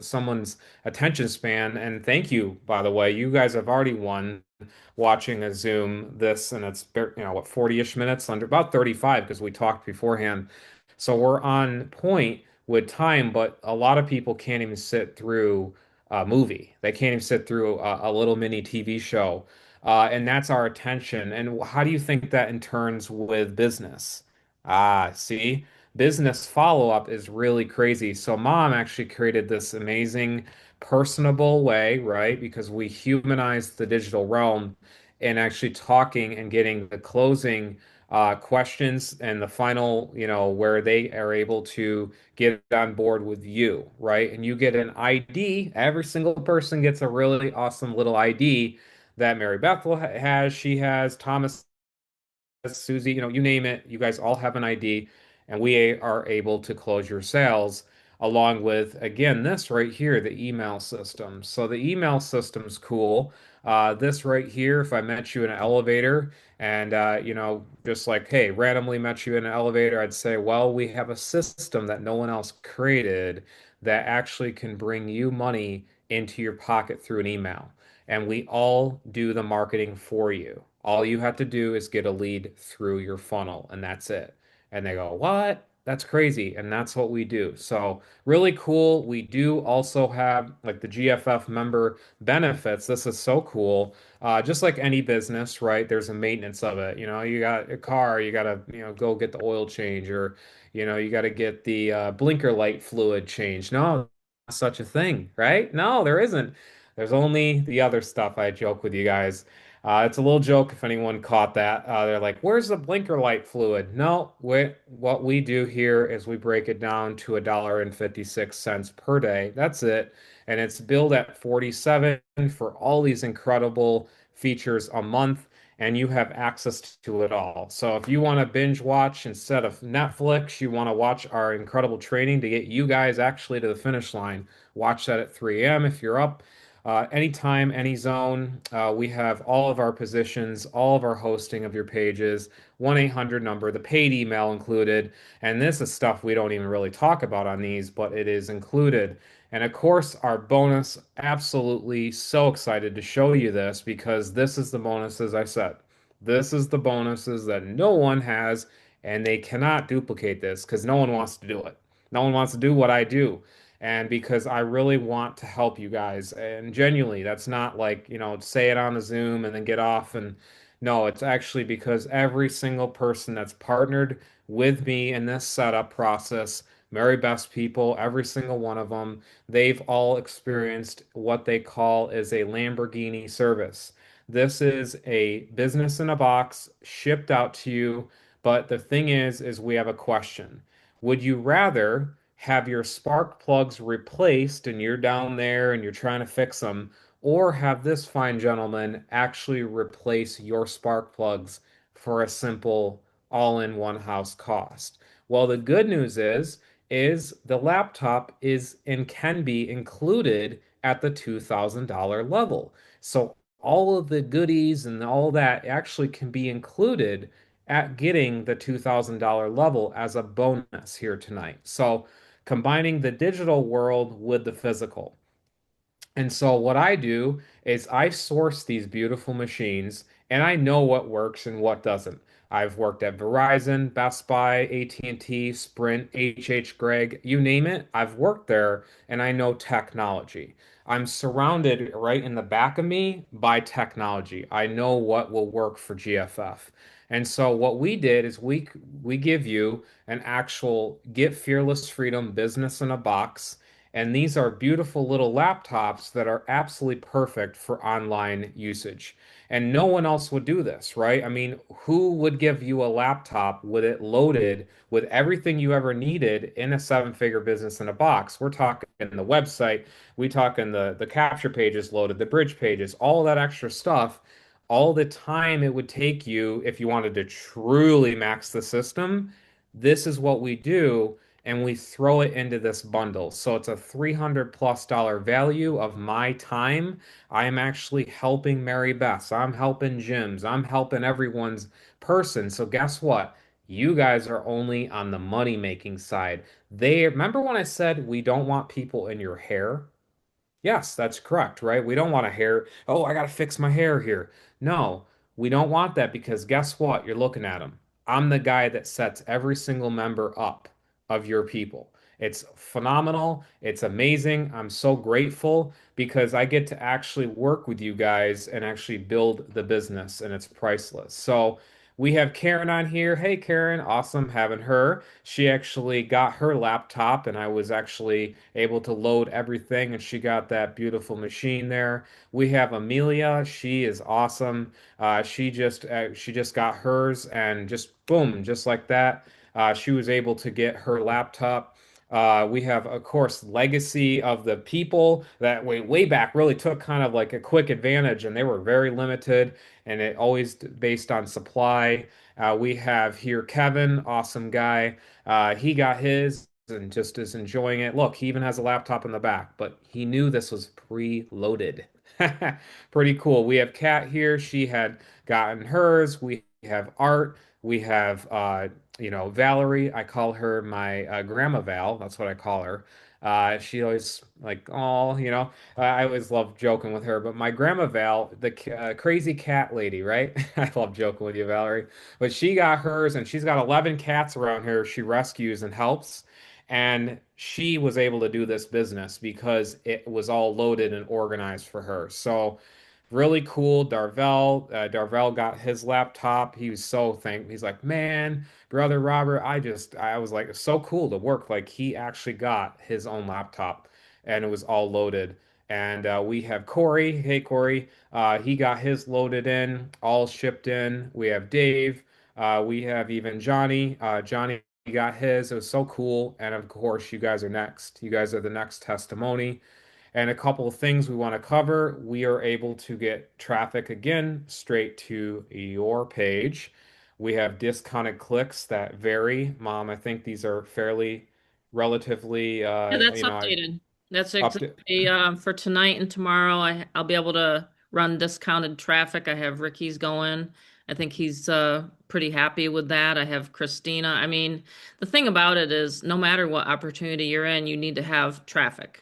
[SPEAKER 2] someone's attention span. And thank you, by the way. You guys have already won watching a Zoom this, and it's what, 40-ish minutes, under about 35 because we talked beforehand. So we're on point with time, but a lot of people can't even sit through a movie. They can't even sit through a little mini TV show. And that's our attention. And how do you think that in turns with business? See, business follow-up is really crazy. So mom actually created this amazing personable way, right? Because we humanized the digital realm and actually talking and getting the closing questions and the final, where they are able to get on board with you, right? And you get an ID. Every single person gets a really awesome little ID that Mary Beth has. She has Thomas, Susie, you name it, you guys all have an ID, and we are able to close your sales along with, again, this right here, the email system. So the email system's cool. This right here, if I met you in an elevator and, just like, hey, randomly met you in an elevator, I'd say, well, we have a system that no one else created that actually can bring you money into your pocket through an email, and we all do the marketing for you. All you have to do is get a lead through your funnel, and that's it. And they go, "What? That's crazy." And that's what we do. So, really cool. We do also have like the GFF member benefits. This is so cool. Just like any business, right? There's a maintenance of it. You got a car, you got to, go get the oil change, or, you got to get the blinker light fluid changed. No, such a thing, right? No, there isn't. There's only the other stuff I joke with you guys. It's a little joke if anyone caught that. They're like, "Where's the blinker light fluid?" No, what we do here is we break it down to $1.56 per day. That's it. And it's billed at 47 for all these incredible features a month, and you have access to it all. So if you want to binge watch instead of Netflix, you want to watch our incredible training to get you guys actually to the finish line, watch that at 3 a.m. if you're up. Anytime, any zone. We have all of our positions, all of our hosting of your pages, 1-800 number, the paid email included. And this is stuff we don't even really talk about on these, but it is included. And of course, our bonus, absolutely so excited to show you this because this is the bonuses I said. This is the bonuses that no one has, and they cannot duplicate this because no one wants to do it. No one wants to do what I do. And because I really want to help you guys. And genuinely, that's not like, say it on the Zoom and then get off. And no, it's actually because every single person that's partnered with me in this setup process, very best people, every single one of them, they've all experienced what they call is a Lamborghini service. This is a business in a box shipped out to you. But the thing is we have a question. Would you rather have your spark plugs replaced and you're down there and you're trying to fix them, or have this fine gentleman actually replace your spark plugs for a simple all-in-one house cost? Well, the good news is the laptop is and can be included at the $2,000 level. So all of the goodies and all that actually can be included at getting the $2,000 level as a bonus here tonight. So combining the digital world with the physical. And so what I do is I source these beautiful machines and I know what works and what doesn't. I've worked at Verizon, Best Buy, AT&T, Sprint, H Gregg, you name it. I've worked there and I know technology. I'm surrounded right in the back of me by technology. I know what will work for GFF. And so what we did is we give you an actual Get Fearless Freedom business in a box, and these are beautiful little laptops that are absolutely perfect for online usage. And no one else would do this, right? I mean, who would give you a laptop with it loaded with everything you ever needed in a seven-figure business in a box? We're talking the website, we talking the capture pages loaded, the bridge pages, all that extra stuff, all the time it would take you if you wanted to truly max the system. This is what we do and we throw it into this bundle. So it's a $300+ value of my time. I am actually helping Mary Beth. I'm helping Jim's. I'm helping everyone's person. So guess what? You guys are only on the money making side. They remember when I said we don't want people in your hair? Yes, that's correct, right? We don't want a hair. Oh, I got to fix my hair here. No, we don't want that because guess what? You're looking at them. I'm the guy that sets every single member up of your people. It's phenomenal. It's amazing. I'm so grateful because I get to actually work with you guys and actually build the business, and it's priceless. So we have Karen on here. Hey, Karen, awesome having her. She actually got her laptop, and I was actually able to load everything, and she got that beautiful machine there. We have Amelia. She is awesome. She just got hers, and just boom, just like that, she was able to get her laptop. We have, of course, legacy of the people that way back really took kind of like a quick advantage, and they were very limited, and it always based on supply. We have here Kevin, awesome guy. He got his and just is enjoying it. Look, he even has a laptop in the back, but he knew this was pre-loaded. Pretty cool. We have Kat here. She had gotten hers. We have Art. We have Valerie. I call her my Grandma Val. That's what I call her. She always like, oh, I always love joking with her. But my Grandma Val, the crazy cat lady, right? I love joking with you, Valerie. But she got hers, and she's got 11 cats around here she rescues and helps. And she was able to do this business because it was all loaded and organized for her. So really cool. Darvel got his laptop. He was so thankful. He's like, man, brother Robert, I was like, it's so cool to work. Like he actually got his own laptop and it was all loaded. And we have Corey. Hey, Corey. He got his loaded in, all shipped in. We have Dave. We have even Johnny. Johnny got his. It was so cool. And of course, you guys are next. You guys are the next testimony. And a couple of things we want to cover. We are able to get traffic again straight to your page. We have discounted clicks that vary. Mom, I think these are fairly relatively,
[SPEAKER 1] Yeah, that's updated. That's
[SPEAKER 2] up to.
[SPEAKER 1] exactly for tonight and tomorrow. I'll be able to run discounted traffic. I have Ricky's going. I think he's pretty happy with that. I have Christina. I mean, the thing about it is no matter what opportunity you're in, you need to have traffic.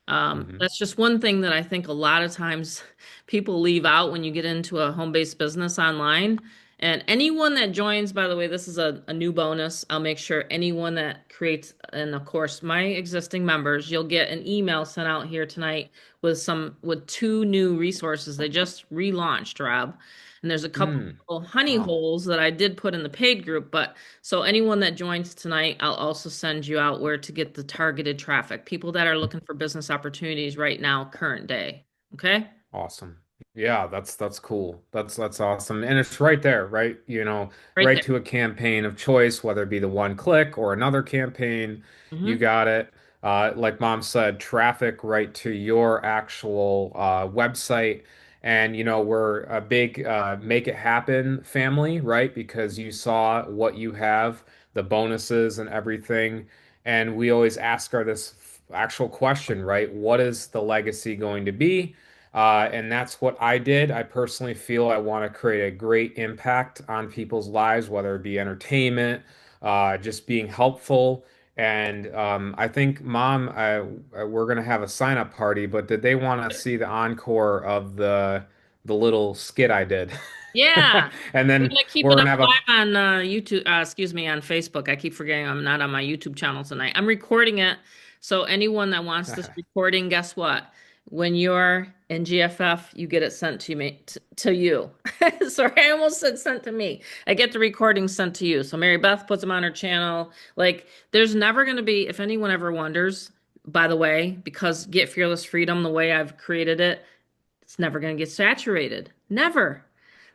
[SPEAKER 2] Mhm.
[SPEAKER 1] That's just one thing that I think a lot of times people leave out when you get into a home-based business online. And anyone that joins, by the way, this is a new bonus. I'll make sure anyone that creates, and of course, my existing members, you'll get an email sent out here tonight with two new resources. They just relaunched, Rob. And there's a couple
[SPEAKER 2] Mm.
[SPEAKER 1] of honey
[SPEAKER 2] Wow.
[SPEAKER 1] holes that I did put in the paid group, but so anyone that joins tonight, I'll also send you out where to get the targeted traffic, people that are looking for business opportunities right now, current day. Okay?
[SPEAKER 2] Awesome. Yeah, that's cool. That's awesome. And it's right there, right?
[SPEAKER 1] Right
[SPEAKER 2] Right
[SPEAKER 1] there.
[SPEAKER 2] to a campaign of choice, whether it be the one click or another campaign. You
[SPEAKER 1] Hmm.
[SPEAKER 2] got it. Like mom said, traffic right to your actual website. And we're a big make it happen family, right? Because you saw what you have, the bonuses and everything. And we always ask her this actual question, right? What is the legacy going to be? And that's what I did. I personally feel I want to create a great impact on people's lives, whether it be entertainment, just being helpful. And I think, Mom, we're gonna have a sign-up party, but did they want to see the encore of the little skit I did?
[SPEAKER 1] Yeah.
[SPEAKER 2] And
[SPEAKER 1] We're
[SPEAKER 2] then
[SPEAKER 1] gonna keep
[SPEAKER 2] we're
[SPEAKER 1] it up
[SPEAKER 2] gonna have
[SPEAKER 1] live on YouTube, excuse me, on Facebook. I keep forgetting I'm not on my YouTube channel tonight. I'm recording it. So anyone that wants this
[SPEAKER 2] a
[SPEAKER 1] recording, guess what? When you're in GFF, you get it sent to me to you. Sorry, I almost said sent to me. I get the recording sent to you. So Mary Beth puts them on her channel. Like there's never gonna be, if anyone ever wonders, by the way, because Get Fearless Freedom, the way I've created it, it's never going to get saturated. Never.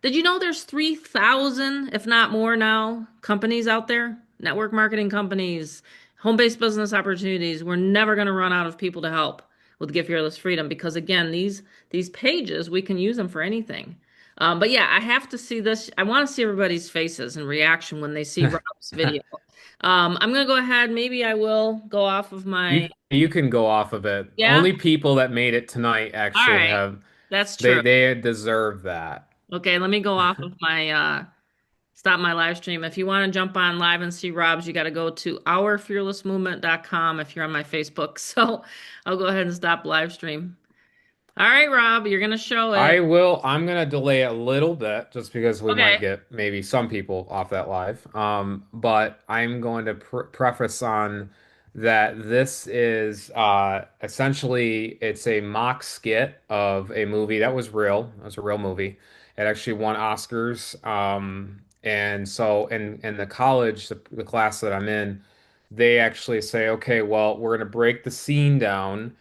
[SPEAKER 1] Did you know there's 3,000, if not more now, companies out there? Network marketing companies, home-based business opportunities. We're never going to run out of people to help with Give Fearless Freedom because again, these pages, we can use them for anything. But yeah, I have to see this. I want to see everybody's faces and reaction when they see Rob's video. I'm going to go ahead. Maybe I will go off of my,
[SPEAKER 2] you can go off of it.
[SPEAKER 1] yeah.
[SPEAKER 2] Only people that made it tonight
[SPEAKER 1] All
[SPEAKER 2] actually
[SPEAKER 1] right.
[SPEAKER 2] have
[SPEAKER 1] That's
[SPEAKER 2] they
[SPEAKER 1] true.
[SPEAKER 2] they deserve that.
[SPEAKER 1] Okay, let me go off of my stop my live stream. If you want to jump on live and see Rob's, you got to go to ourfearlessmovement.com if you're on my Facebook. So I'll go ahead and stop live stream. All right, Rob, you're gonna show it.
[SPEAKER 2] I'm gonna delay a little bit just because we might
[SPEAKER 1] Okay.
[SPEAKER 2] get maybe some people off that live. But I'm going to preface on that this is essentially it's a mock skit of a movie that was real. It was a real movie. It actually won Oscars. And so in the college, the class that I'm in, they actually say, okay, well, we're gonna break the scene down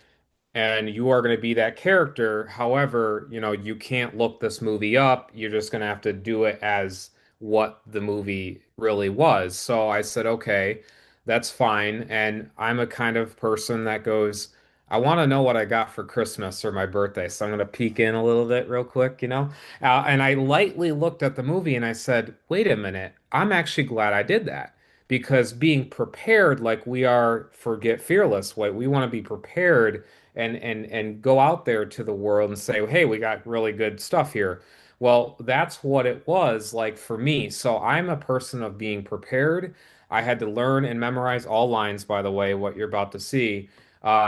[SPEAKER 2] and you are going to be that character. However, you can't look this movie up. You're just going to have to do it as what the movie really was. So I said, okay, that's fine. And I'm a kind of person that goes, I want to know what I got for Christmas or my birthday. So I'm going to peek in a little bit real quick. And I lightly looked at the movie and I said, wait a minute, I'm actually glad I did that. Because being prepared, like we are for Get Fearless, what we want to be prepared and go out there to the world and say, hey, we got really good stuff here. Well, that's what it was like for me. So I'm a person of being prepared. I had to learn and memorize all lines, by the way, what you're about to see.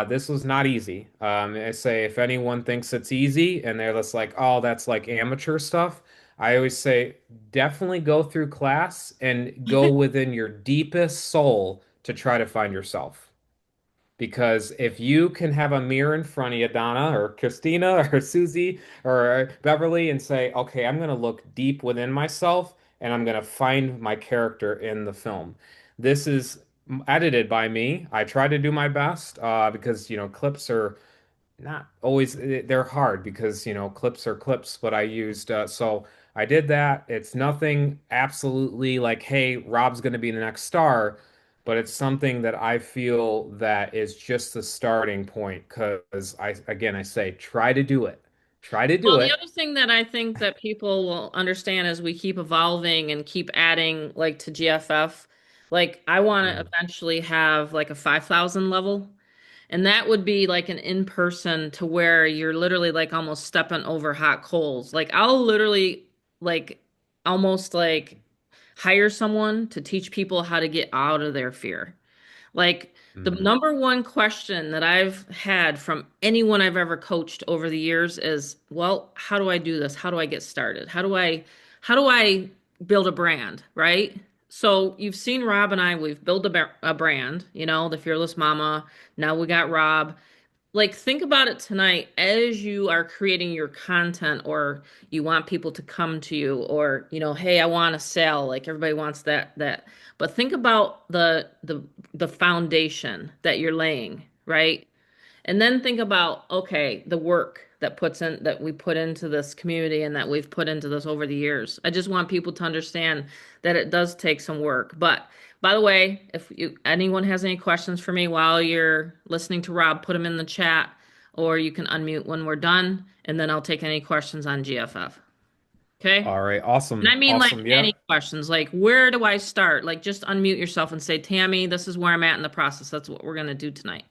[SPEAKER 2] This was not easy. I say if anyone thinks it's easy and they're just like, oh, that's like amateur stuff, I always say definitely go through class and go within your deepest soul to try to find yourself. Because if you can have a mirror in front of you, Donna or Christina or Susie or Beverly, and say, okay, I'm going to look deep within myself and I'm going to find my character in the film. This is edited by me. I try to do my best because, clips are not always they're hard because clips are clips, but I used so I did that. It's nothing absolutely like, hey, Rob's going to be the next star, but it's something that I feel that is just the starting point because I say try to do it. Try to
[SPEAKER 1] Well,
[SPEAKER 2] do
[SPEAKER 1] the
[SPEAKER 2] it.
[SPEAKER 1] other thing that I think that people will understand as we keep evolving and keep adding like to GFF, like I want to
[SPEAKER 2] Mm,
[SPEAKER 1] eventually have like a 5,000 level. And that would be like an in-person to where you're literally like almost stepping over hot coals. Like I'll literally like almost like hire someone to teach people how to get out of their fear. Like the
[SPEAKER 2] mm.
[SPEAKER 1] number one question that I've had from anyone I've ever coached over the years is, well, how do I do this? How do I get started? How do I build a brand, right? So you've seen Rob and I, we've built a brand, the Fearless Mama. Now we got Rob. Like, think about it tonight as you are creating your content, or you want people to come to you, or, hey, I want to sell. Like, everybody wants that. But think about the foundation that you're laying, right? And then think about, okay, the work that we put into this community and that we've put into this over the years. I just want people to understand that it does take some work. But by the way, if anyone has any questions for me while you're listening to Rob, put them in the chat, or you can unmute when we're done, and then I'll take any questions on GFF. Okay?
[SPEAKER 2] All right,
[SPEAKER 1] And I
[SPEAKER 2] awesome,
[SPEAKER 1] mean, like,
[SPEAKER 2] awesome.
[SPEAKER 1] any
[SPEAKER 2] Yeah.
[SPEAKER 1] questions, like, where do I start? Like, just unmute yourself and say, Tammy, this is where I'm at in the process. That's what we're going to do tonight.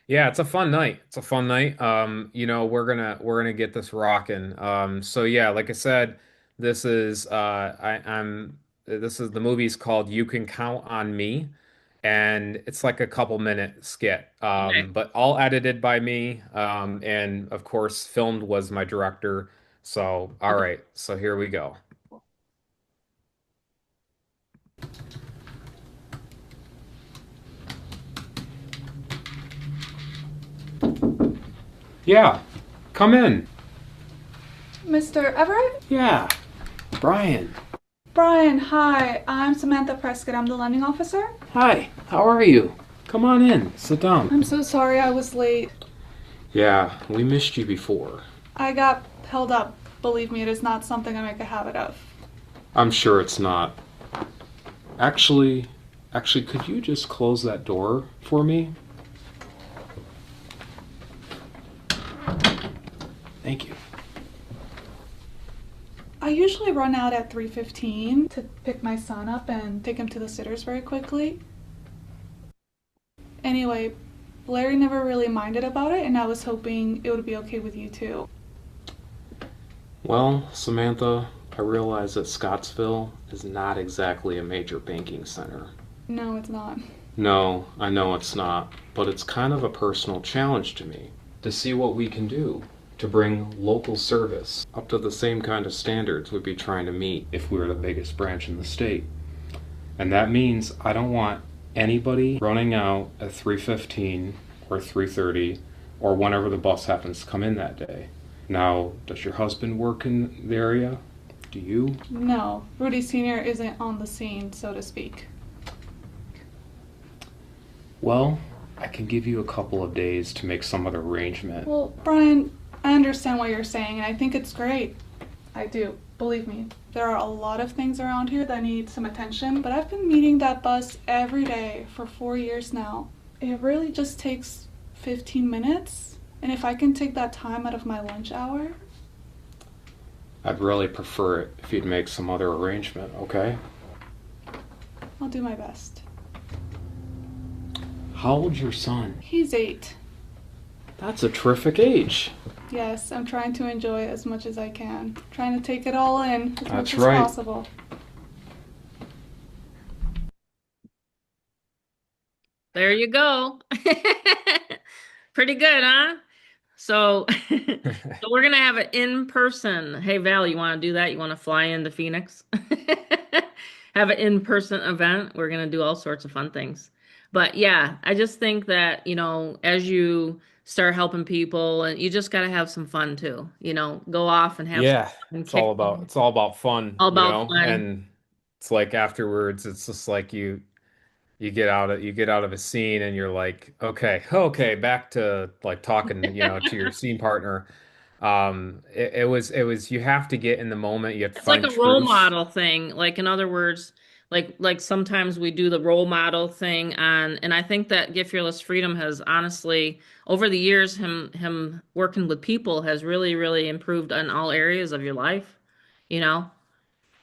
[SPEAKER 2] Yeah, it's a fun night. It's a fun night. We're gonna get this rocking. So yeah, like I said, this is I'm this is the movie's called You Can Count on Me, and it's like a couple minute skit.
[SPEAKER 1] Okay.
[SPEAKER 2] But all edited by me. And of course, filmed was my director. So all
[SPEAKER 1] Okay.
[SPEAKER 2] right, so here we go. Yeah, come in.
[SPEAKER 3] Mr. Everett?
[SPEAKER 2] Yeah, Brian.
[SPEAKER 3] Brian, hi. I'm Samantha Prescott. I'm the lending officer.
[SPEAKER 2] Hi, how are you? Come on in, sit down.
[SPEAKER 3] I'm so sorry I was late.
[SPEAKER 2] Yeah, we missed you before.
[SPEAKER 3] I got held up. Believe me, it is not something I make a habit of.
[SPEAKER 2] I'm sure it's not. Actually, could you just close that door for me? Thank you.
[SPEAKER 3] I usually run out at 3:15 to pick my son up and take him to the sitters very quickly. Anyway, Larry never really minded about it, and I was hoping it would be okay with you too.
[SPEAKER 2] Well, Samantha, I realize that Scottsville is not exactly a major banking center.
[SPEAKER 3] No, it's not.
[SPEAKER 2] No, I know it's not, but it's kind of a personal challenge to me to see what we can do to bring local service up to the same kind of standards we'd be trying to meet if we were the biggest branch in the state. And that means I don't want anybody running out at 3:15 or 3:30 or whenever the bus happens to come in that day. Now, does your husband work in the area? Do you?
[SPEAKER 3] No, Rudy Sr. isn't on the scene, so to speak.
[SPEAKER 2] Well, I can give you a couple of days to make some other arrangement.
[SPEAKER 3] Well, Brian, I understand what you're saying, and I think it's great. I do. Believe me, there are a lot of things around here that need some attention, but I've been meeting that bus every day for 4 years now. It really just takes 15 minutes, and if I can take that time out of my lunch hour.
[SPEAKER 2] I'd really prefer it if you'd make some other arrangement, okay?
[SPEAKER 3] I'll do my best.
[SPEAKER 2] How old's your son?
[SPEAKER 3] He's 8.
[SPEAKER 2] That's a terrific age.
[SPEAKER 3] Yes, I'm trying to enjoy it as much as I can. Trying to take it all in as much
[SPEAKER 2] That's
[SPEAKER 3] as
[SPEAKER 2] right.
[SPEAKER 3] possible.
[SPEAKER 1] There you go. Pretty good, huh? So, so we're gonna have an in-person. Hey, Val, you want to do that? You want to fly into Phoenix? Have an in-person event. We're gonna do all sorts of fun things. But yeah, I just think that, as you start helping people, and you just gotta have some fun too. Go off and have some
[SPEAKER 2] Yeah,
[SPEAKER 1] fun and
[SPEAKER 2] it's all
[SPEAKER 1] kick
[SPEAKER 2] about it's all about fun,
[SPEAKER 1] all about fun.
[SPEAKER 2] and it's like afterwards, it's just like you get out of a scene and you're like, okay, back to like talking, to your scene partner. It was you have to get in the moment, you have to
[SPEAKER 1] It's like
[SPEAKER 2] find
[SPEAKER 1] a role
[SPEAKER 2] truth.
[SPEAKER 1] model thing. Like, in other words, like sometimes we do the role model thing on, and I think that Get Fearless Freedom has honestly, over the years, him working with people has really, really improved on all areas of your life, you know?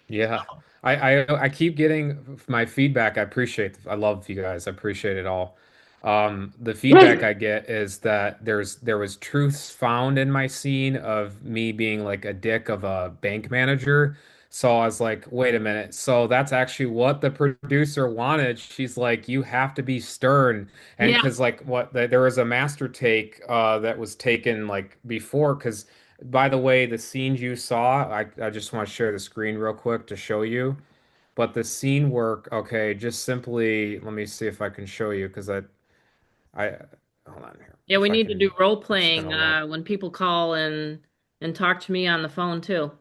[SPEAKER 2] Yeah. I keep getting my feedback. I love you guys. I appreciate it all. The feedback I get is that there was truths found in my scene of me being like a dick of a bank manager. So I was like, wait a minute. So that's actually what the producer wanted. She's like, you have to be stern. And
[SPEAKER 1] Yeah.
[SPEAKER 2] because like there was a master take that was taken like before because By the way, the scenes you saw, I just want to share the screen real quick to show you. But the scene work, okay, just simply let me see if I can show you because I hold on here.
[SPEAKER 1] Yeah, we
[SPEAKER 2] If I
[SPEAKER 1] need to do
[SPEAKER 2] can,
[SPEAKER 1] role
[SPEAKER 2] it's
[SPEAKER 1] playing
[SPEAKER 2] gonna load.
[SPEAKER 1] when people call and talk to me on the phone too.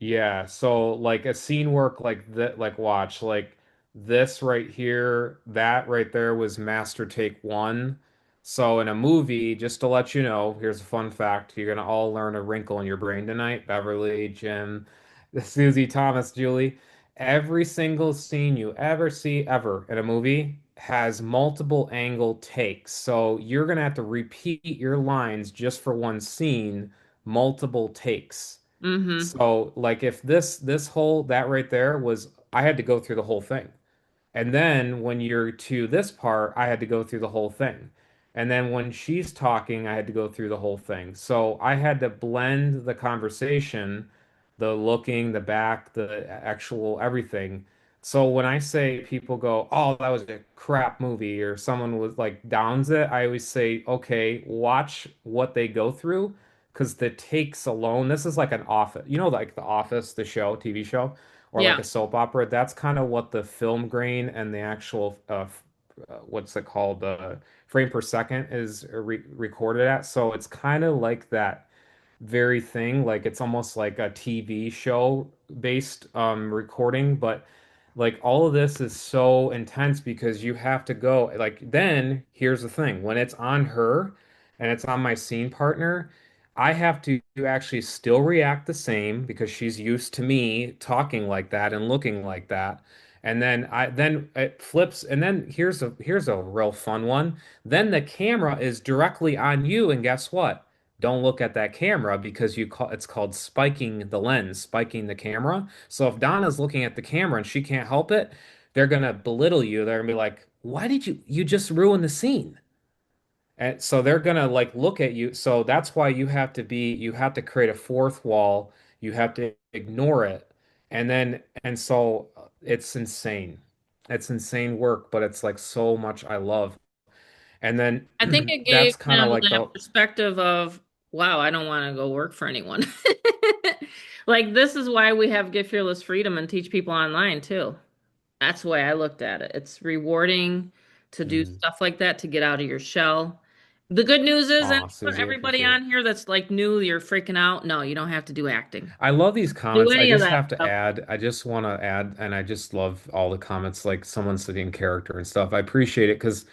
[SPEAKER 2] Yeah, so like a scene work like that, like watch, like this right here, that right there was master take one. So in a movie, just to let you know, here's a fun fact. You're gonna all learn a wrinkle in your brain tonight. Beverly, Jim, Susie, Thomas, Julie. Every single scene you ever see ever in a movie has multiple angle takes. So you're gonna have to repeat your lines just for one scene, multiple takes.
[SPEAKER 1] Mm-hmm.
[SPEAKER 2] So like if this whole that right there was I had to go through the whole thing. And then when you're to this part, I had to go through the whole thing. And then when she's talking, I had to go through the whole thing. So I had to blend the conversation, the looking, the back, the actual everything. So when I say people go, "Oh, that was a crap movie," or someone was like downs it, I always say, "Okay, watch what they go through." Because the takes alone, this is like an office, like The Office, the show, TV show or like
[SPEAKER 1] Yeah.
[SPEAKER 2] a soap opera. That's kind of what the film grain and the actual what's it called frame per second is recorded at. So it's kind of like that very thing. Like it's almost like a TV show based recording, but like all of this is so intense because you have to go like then here's the thing when it's on her and it's on my scene partner I have to actually still react the same because she's used to me talking like that and looking like that. And then it flips and then here's a real fun one. Then the camera is directly on you and guess what? Don't look at that camera because it's called spiking the lens, spiking the camera. So if Donna's looking at the camera and she can't help it, they're gonna belittle you. They're gonna be like, "Why did you just ruin the scene?" And so they're gonna like look at you. So that's why you have to create a fourth wall. You have to ignore it. And so it's insane. It's insane work, but it's like so much I love. And then
[SPEAKER 1] I think it gave
[SPEAKER 2] that's kind of
[SPEAKER 1] them
[SPEAKER 2] like
[SPEAKER 1] that
[SPEAKER 2] the
[SPEAKER 1] perspective of, wow, I don't want to go work for anyone. Like this is why we have Get Fearless Freedom and teach people online too. That's the way I looked at it. It's rewarding to do
[SPEAKER 2] Mhm.
[SPEAKER 1] stuff like that to get out of your shell. The good news is, and
[SPEAKER 2] Aw, Susie, I
[SPEAKER 1] everybody
[SPEAKER 2] appreciate it.
[SPEAKER 1] on here that's like new, you're freaking out. No, you don't have to do acting.
[SPEAKER 2] I love these
[SPEAKER 1] Do
[SPEAKER 2] comments. I
[SPEAKER 1] any of
[SPEAKER 2] just
[SPEAKER 1] that
[SPEAKER 2] have to
[SPEAKER 1] stuff.
[SPEAKER 2] add, I just want to add, and I just love all the comments, like someone sitting in character and stuff. I appreciate it because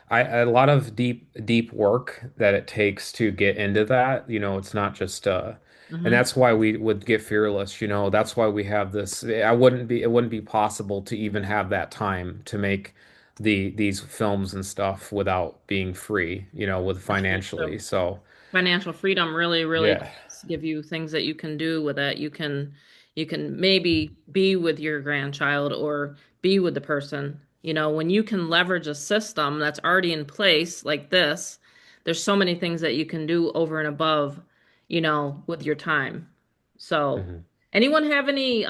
[SPEAKER 2] a lot of deep work that it takes to get into that. It's not just and
[SPEAKER 1] Hmm.
[SPEAKER 2] that's why we would get fearless, that's why we have this. It wouldn't be possible to even have that time to make these films and stuff without being free, with
[SPEAKER 1] That's very true.
[SPEAKER 2] financially. So,
[SPEAKER 1] Financial freedom really
[SPEAKER 2] yeah.
[SPEAKER 1] does give you things that you can do with it. You can maybe be with your grandchild or be with the person. When you can leverage a system that's already in place like this, there's so many things that you can do over and above, with your time. So,
[SPEAKER 2] Mhm.
[SPEAKER 1] anyone have any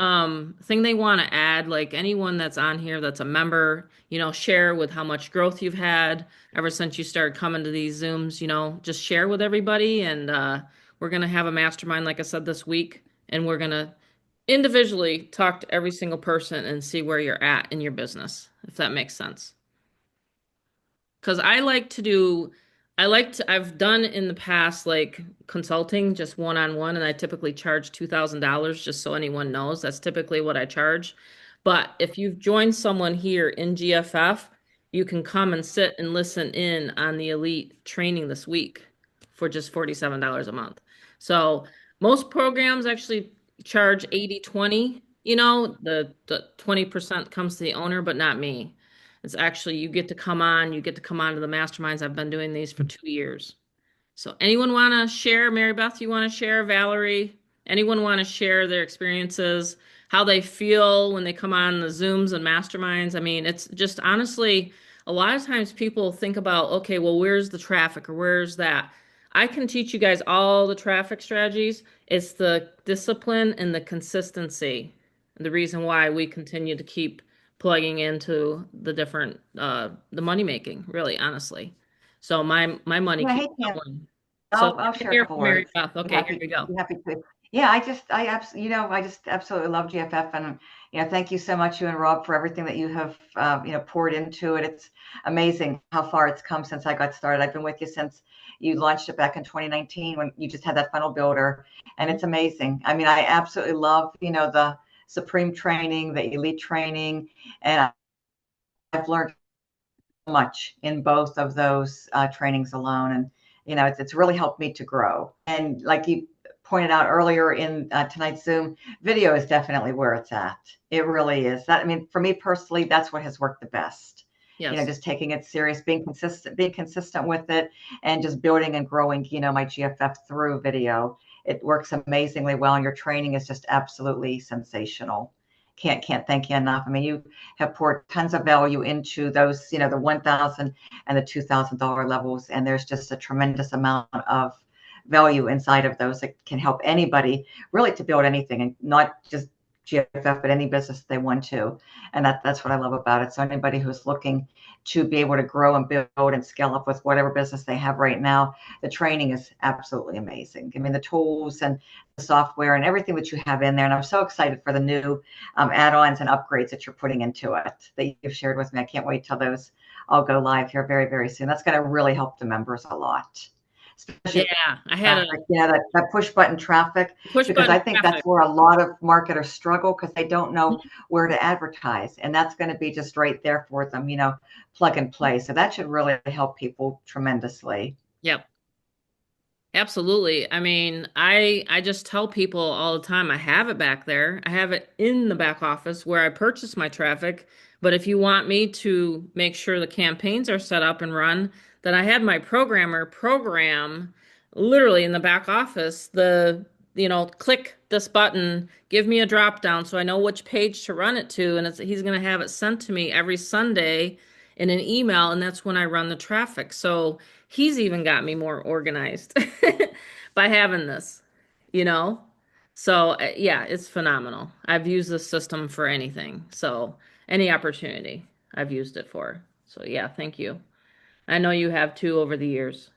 [SPEAKER 1] thing they want to add? Like anyone that's on here that's a member, share with how much growth you've had ever since you started coming to these Zooms, just share with everybody. And we're going to have a mastermind, like I said, this week. And we're going to individually talk to every single person and see where you're at in your business, if that makes sense. Because I've done in the past like consulting just one on one, and I typically charge $2,000 just so anyone knows. That's typically what I charge. But if you've joined someone here in GFF, you can come and sit and listen in on the elite training this week for just $47 a month. So most programs actually charge 80/20. The 20% comes to the owner, but not me. It's actually you get to come on to the masterminds. I've been doing these for 2 years. So anyone want to share, Mary Beth, you want to share, Valerie, anyone want to share their experiences, how they feel when they come on the Zooms and masterminds? I mean, it's just honestly, a lot of times people think about, okay, well, where's the traffic or where's that? I can teach you guys all the traffic strategies. It's the discipline and the consistency. The reason why we continue to keep plugging into the different the money making, really, honestly. So my money
[SPEAKER 4] Yeah,
[SPEAKER 1] keeps
[SPEAKER 4] hey Tam.
[SPEAKER 1] going. So
[SPEAKER 4] I'll share a
[SPEAKER 1] here
[SPEAKER 4] couple
[SPEAKER 1] from Mary
[SPEAKER 4] words.
[SPEAKER 1] Beth.
[SPEAKER 4] Be
[SPEAKER 1] Okay, here
[SPEAKER 4] happy,
[SPEAKER 1] we go.
[SPEAKER 4] be happy to. Yeah, I just absolutely love GFF, and thank you so much, you and Rob, for everything that you have, poured into it. It's amazing how far it's come since I got started. I've been with you since you launched it back in 2019 when you just had that funnel builder, and it's amazing. I mean, I absolutely love, the Supreme training, the Elite training, and I've learned much in both of those trainings alone. And, it's really helped me to grow. And like you pointed out earlier in tonight's Zoom, video is definitely where it's at. It really is. That, I mean, for me personally, that's what has worked the best.
[SPEAKER 1] Yes.
[SPEAKER 4] Just taking it serious, being consistent with it, and just building and growing, my GFF through video. It works amazingly well, and your training is just absolutely sensational. Can't thank you enough. I mean, you have poured tons of value into those, the 1,000 and the $2,000 levels, and there's just a tremendous amount of value inside of those that can help anybody really to build anything, and not just GFF, but any business they want to. And that's what I love about it. So anybody who's looking to be able to grow and build and scale up with whatever business they have right now, the training is absolutely amazing. I mean, the tools and the software and everything that you have in there. And I'm so excited for the new add-ons and upgrades that you're putting into it that you've shared with me. I can't wait till those all go live here very, very soon. That's going to really help the members a lot. Especially
[SPEAKER 1] Yeah, I had
[SPEAKER 4] traffic, that push button traffic,
[SPEAKER 1] push
[SPEAKER 4] because I
[SPEAKER 1] button
[SPEAKER 4] think
[SPEAKER 1] traffic.
[SPEAKER 4] that's where a lot of marketers struggle because they don't know where to advertise. And that's going to be just right there for them, plug and play. So that should really help people tremendously.
[SPEAKER 1] Yep. Absolutely. I mean, I just tell people all the time, I have it back there. I have it in the back office where I purchase my traffic. But if you want me to make sure the campaigns are set up and run, then I had my programmer program literally in the back office click this button, give me a drop down so I know which page to run it to, and he's going to have it sent to me every Sunday in an email, and that's when I run the traffic. So he's even got me more organized by having this, you know? So, yeah, it's phenomenal. I've used this system for anything. So, any opportunity I've used it for. So, yeah, thank you. I know you have too over the years.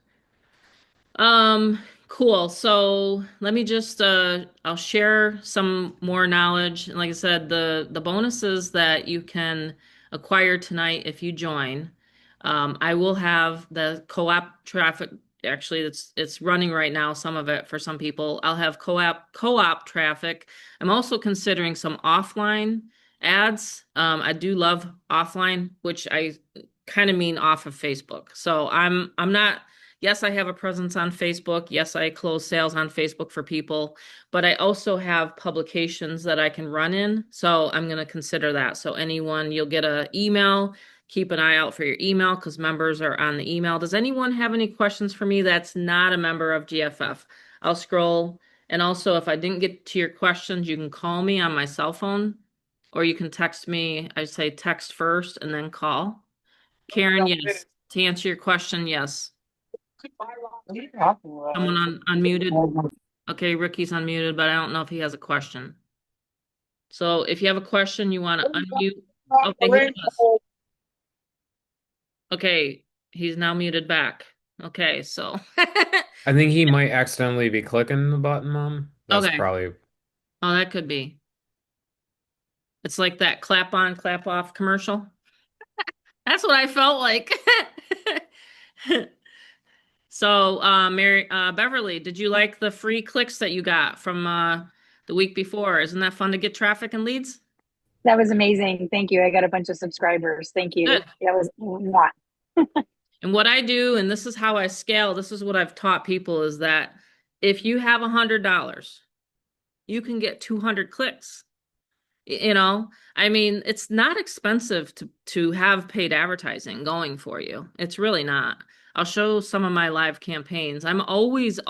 [SPEAKER 1] Um, cool. So let me just I'll share some more knowledge. And like I said, the bonuses that you can acquire tonight if you join. I will have the co-op traffic. Actually, it's running right now, some of it for some people. I'll have co-op traffic. I'm also considering some offline ads. I do love offline, which I kind of mean off of Facebook. So I'm not. Yes, I have a presence on Facebook. Yes, I close sales on Facebook for people, but I also have publications that I can run in. So I'm going to consider that. So anyone, you'll get an email. Keep an eye out for your email because members are on the email. Does anyone have any questions for me that's not a member of GFF? I'll scroll. And also, if I didn't get to your questions, you can call me on my cell phone or you can text me. I say text first and then call. Karen, yes. To answer your question, yes. Someone unmuted. Okay, Ricky's unmuted, but I don't know if he has a question. So if you have a question, you want to unmute. Okay, he does. Okay, he's now muted back. Okay, so.
[SPEAKER 2] I think he might accidentally be clicking the button, Mom. That's
[SPEAKER 1] Okay.
[SPEAKER 2] probably.
[SPEAKER 1] Oh, that could be. It's like that clap on, clap off commercial. That's what I felt like. So, Beverly, did you like the free clicks that you got from the week before? Isn't that fun to get traffic and leads?
[SPEAKER 5] That was amazing. Thank you. I got a bunch of subscribers. Thank you.
[SPEAKER 1] Good.
[SPEAKER 5] That was mwah.
[SPEAKER 1] And what I do, and this is how I scale, this is what I've taught people, is that if you have $100, you can get 200 clicks. I mean, it's not expensive to have paid advertising going for you. It's really not. I'll show some of my live campaigns. I'm always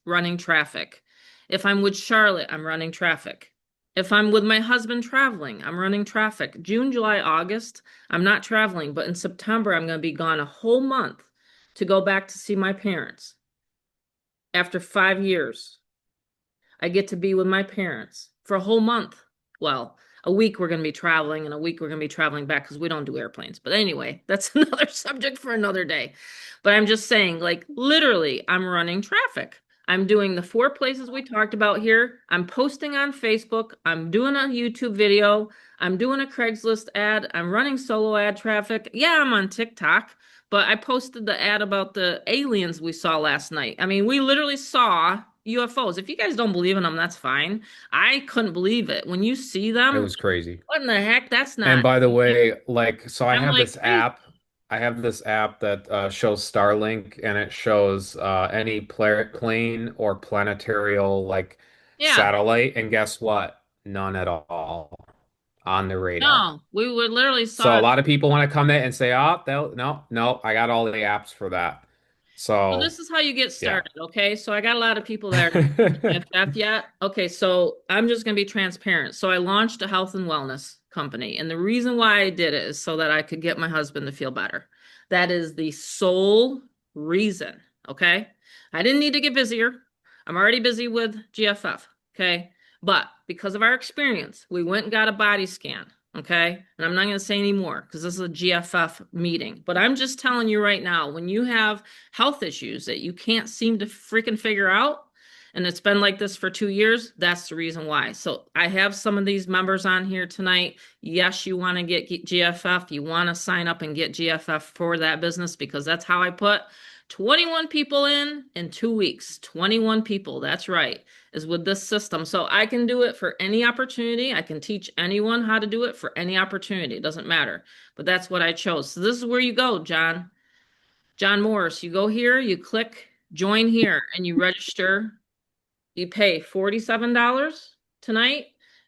[SPEAKER 1] running traffic. If I'm with Charlotte, I'm running traffic. If I'm with my husband traveling, I'm running traffic. June, July, August, I'm not traveling, but in September, I'm going to be gone a whole month to go back to see my parents after 5 years. I get to be with my parents for a whole month. Well, a week we're going to be traveling and a week we're going to be traveling back because we don't do airplanes. But anyway, that's another subject for another day. But I'm just saying, like, literally, I'm running traffic. I'm doing the 4 places we talked about here. I'm posting on Facebook. I'm doing a YouTube video. I'm doing a Craigslist ad. I'm running solo ad traffic. Yeah, I'm on TikTok, but I posted the ad about the aliens we saw last night. I mean, we literally saw UFOs. If you guys don't believe in them, that's fine. I couldn't believe it. When you see
[SPEAKER 2] It
[SPEAKER 1] them,
[SPEAKER 2] was crazy.
[SPEAKER 1] what in the heck? That's
[SPEAKER 2] And
[SPEAKER 1] not.
[SPEAKER 2] by the way, like, so I
[SPEAKER 1] I'm
[SPEAKER 2] have
[SPEAKER 1] like,
[SPEAKER 2] this
[SPEAKER 1] crazy.
[SPEAKER 2] app. I have this app that shows Starlink, and it shows any plane or planetarial like
[SPEAKER 1] Yeah.
[SPEAKER 2] satellite. And guess what? None at all on the radar.
[SPEAKER 1] No, we would literally
[SPEAKER 2] So
[SPEAKER 1] saw
[SPEAKER 2] a
[SPEAKER 1] it.
[SPEAKER 2] lot of people want to come in and say, "Oh, no, no, I got all the apps for that."
[SPEAKER 1] So
[SPEAKER 2] So
[SPEAKER 1] this is how you get
[SPEAKER 2] yeah.
[SPEAKER 1] started, okay? So I got a lot of people that are not GFF yet. Okay, so I'm just going to be transparent. So I launched a health and wellness company, and the reason why I did it is so that I could get my husband to feel better. That is the sole reason, okay? I didn't need to get busier. I'm already busy with GFF, okay? But because of our experience, we went and got a body scan, okay? And I'm not going to say any more because this is a GFF meeting. But I'm just telling you right now, when you have health issues that you can't seem to freaking figure out, and it's been like this for 2 years, that's the reason why. So I have some of these members on here tonight. Yes, you want to get GFF. You want to sign up and get GFF for that business because that's how I put 21 people in 2 weeks. 21 people, that's right, is with this system. So I can do it for any opportunity. I can teach anyone how to do it for any opportunity. It doesn't matter. But that's what I chose. So this is where you go, John. John Morris, you go here, you click join here, and you register. You pay $47 tonight,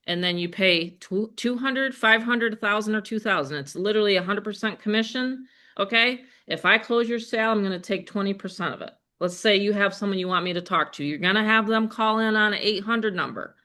[SPEAKER 1] and then you pay 200, 500, 1,000, or 2,000. It's literally 100% commission. Okay. If I close your sale, I'm going to take 20% of it. Let's say you have someone you want me to talk to. You're going to have them call in on an 800 number.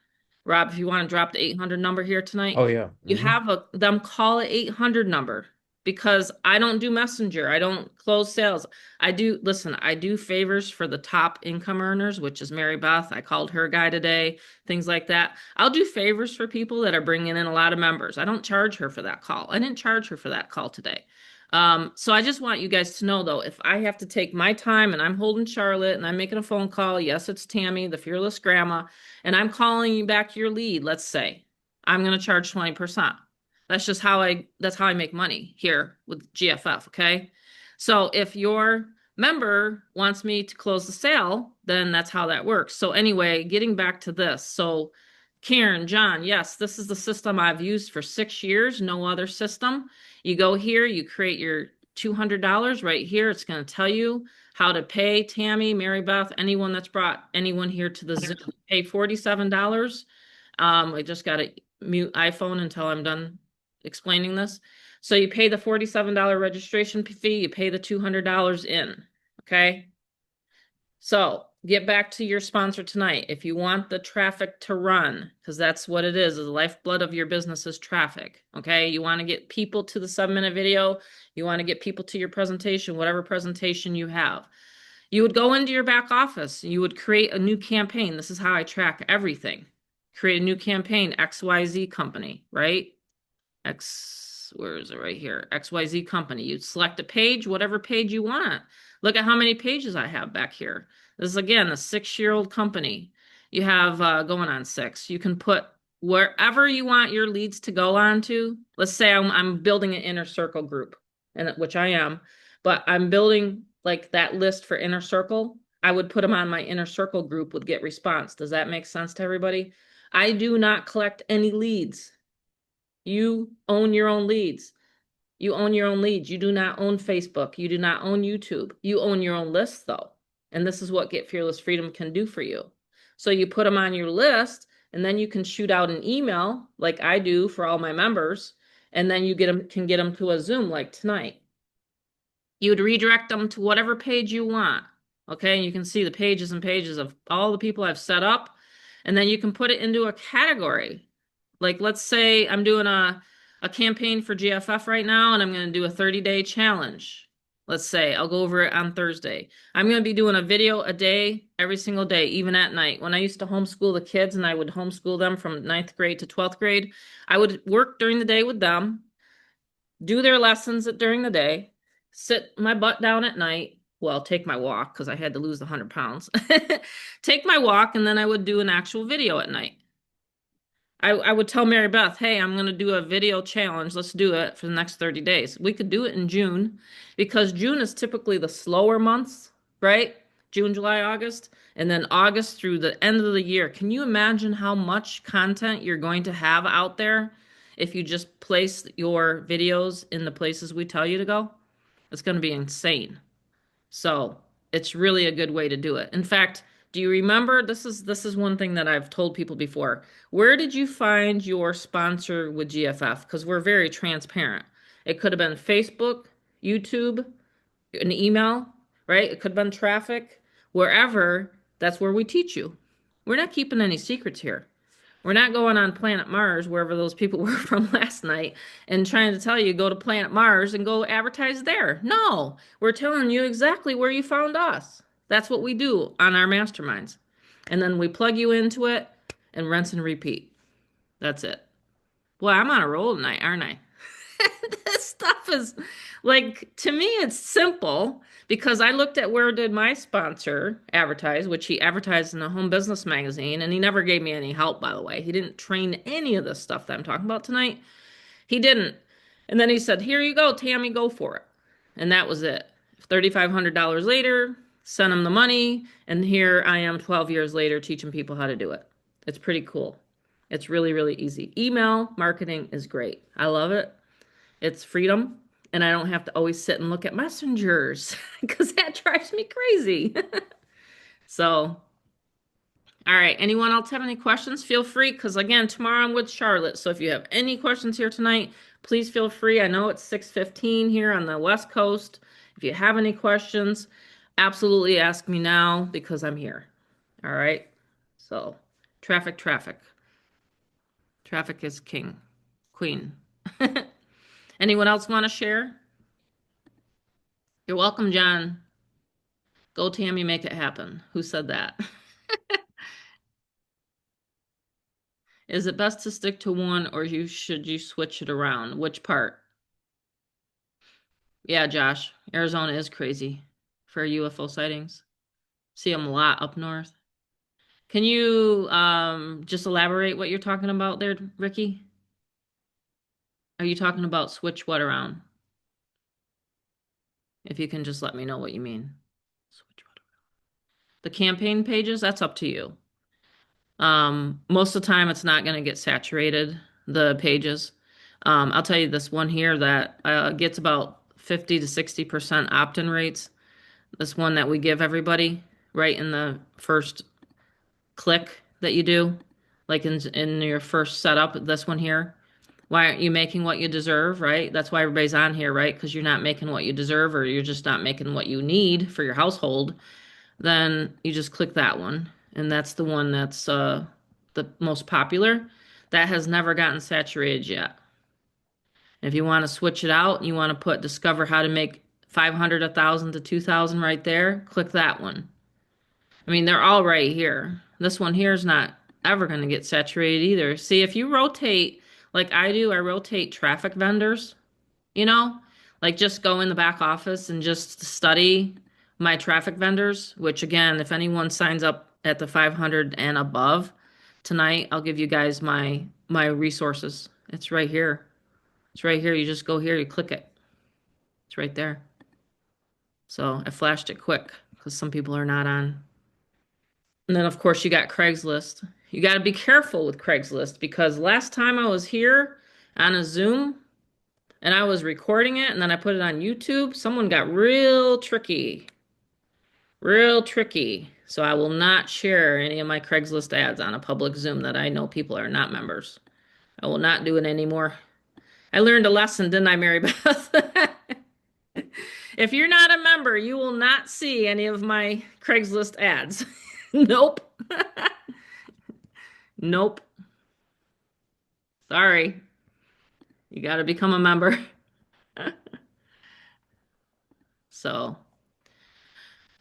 [SPEAKER 1] Rob, if you want to drop the 800 number here tonight,
[SPEAKER 2] Oh yeah.
[SPEAKER 1] you have them call an 800 number because I don't do messenger. I don't close sales. Listen, I do favors for the top income earners, which is Mary Beth. I called her guy today, things like that. I'll do favors for people that are bringing in a lot of members. I don't charge her for that call. I didn't charge her for that call today. So I just want you guys to know though, if I have to take my time and I'm holding Charlotte and I'm making a phone call, yes, it's Tammy, the fearless grandma, and I'm calling you back your lead, let's say, I'm going to charge 20%. That's how I make money here with GFF, okay? So if your member wants me to close the sale, then that's how that works. So anyway, getting back to this. So Karen, John, yes, this is the system I've used for 6 years, no other system. You go here, you create your $200 right here. It's going to tell you how to pay Tammy, Mary Beth, anyone that's brought anyone here to the Zoom. Pay $47. I just got to mute iPhone until I'm done explaining this. So you pay the $47 registration fee, you pay the $200 in, okay? So get back to your sponsor tonight. If you want the traffic to run, because that's what it is the lifeblood of your business is traffic, okay? You want to get people to the 7-minute video, you want to get people to your presentation, whatever presentation you have. You would go into your back office, you would create a new campaign. This is how I track everything. Create a new campaign, XYZ company, right? Where is it right here? XYZ company. You select a page, whatever page you want. Look at how many pages I have back here. This is again a 6-year-old company. You have going on 6. You can put wherever you want your leads to go on to. Let's say I'm building an inner circle group, and which I am, but I'm building like that list for inner circle. I would put them on my inner circle group with get response. Does that make sense to everybody? I do not collect any leads. You own your own leads. You own your own leads. You do not own Facebook. You do not own YouTube. You own your own list though. And this is what Get Fearless Freedom can do for you. So you put them on your list and then you can shoot out an email like I do for all my members. And then you can get them to a Zoom like tonight. You would redirect them to whatever page you want. Okay. And you can see the pages and pages of all the people I've set up. And then you can put it into a category. Like, let's say I'm doing a campaign for GFF right now, and I'm going to do a 30-day challenge. Let's say I'll go over it on Thursday. I'm going to be doing a video a day, every single day, even at night. When I used to homeschool the kids and I would homeschool them from ninth grade to 12th grade, I would work during the day with them, do their lessons during the day, sit my butt down at night. Well, take my walk because I had to lose the 100 pounds. Take my walk, and then I would do an actual video at night. I would tell Mary Beth, hey, I'm going to do a video challenge. Let's do it for the next 30 days. We could do it in June because June is typically the slower months, right? June, July, August, and then August through the end of the year. Can you imagine how much content you're going to have out there if you just place your videos in the places we tell you to go? It's going to be insane. So it's really a good way to do it. In fact, do you remember, this is one thing that I've told people before. Where did you find your sponsor with GFF? Because we're very transparent. It could have been Facebook, YouTube, an email, right? It could have been traffic. Wherever, that's where we teach you. We're not keeping any secrets here. We're not going on planet Mars, wherever those people were from last night, and trying to tell you go to planet Mars and go advertise there. No, we're telling you exactly where you found us. That's what we do on our masterminds. And then we plug you into it and rinse and repeat. That's it. Boy, I'm on a roll tonight, aren't I? This stuff is like, to me, it's simple because I looked at where did my sponsor advertise, which he advertised in the Home Business Magazine, and he never gave me any help, by the way. He didn't train any of the stuff that I'm talking about tonight. He didn't. And then he said, here you go, Tammy, go for it. And that was it. $3,500 later, sent him the money, and here I am 12 years later teaching people how to do it. It's pretty cool. It's really, really easy. Email marketing is great. I love it. It's freedom, and I don't have to always sit and look at messengers because that drives me crazy. So, all right. Anyone else have any questions? Feel free, because again, tomorrow I'm with Charlotte. So if you have any questions here tonight, please feel free. I know it's 6:15 here on the West Coast. If you have any questions, absolutely ask me now because I'm here. All right. So, traffic, traffic. Traffic is king, queen. Anyone else want to share? You're welcome, John. Go, Tammy, make it happen. Who said that? Is it best to stick to one or should you switch it around? Which part? Yeah, Josh, Arizona is crazy for UFO sightings. See them a lot up north. Can you just elaborate what you're talking about there, Ricky? Are you talking about switch what around? If you can just let me know what you mean. Switch what around. The campaign pages, that's up to you. Most of the time it's not going to get saturated, the pages. I'll tell you this one here that gets about 50 to 60% opt-in rates. This one that we give everybody right in the first click that you do, like in your first setup, this one here. Why aren't you making what you deserve, right? That's why everybody's on here, right? Because you're not making what you deserve, or you're just not making what you need for your household. Then you just click that one. And that's the one that's the most popular. That has never gotten saturated yet. If you want to switch it out, you want to put discover how to make 500, 1,000 to 2,000 right there, click that one. I mean, they're all right here. This one here is not ever going to get saturated either. See, if you rotate like I do, I rotate traffic vendors, you know, like just go in the back office and just study my traffic vendors, which again, if anyone signs up at the 500 and above tonight, I'll give you guys my resources. It's right here. It's right here. You just go here, you click it. It's right there. So I flashed it quick because some people are not on. And then of course you got Craigslist. You got to be careful with Craigslist because last time I was here on a Zoom and I was recording it and then I put it on YouTube, someone got real tricky. Real tricky. So I will not share any of my Craigslist ads on a public Zoom that I know people are not members. I will not do it anymore. I learned a lesson, didn't I, Mary Beth? If you're not a member, you will not see any of my Craigslist ads. Nope. Nope. Sorry. You got to become a member. So,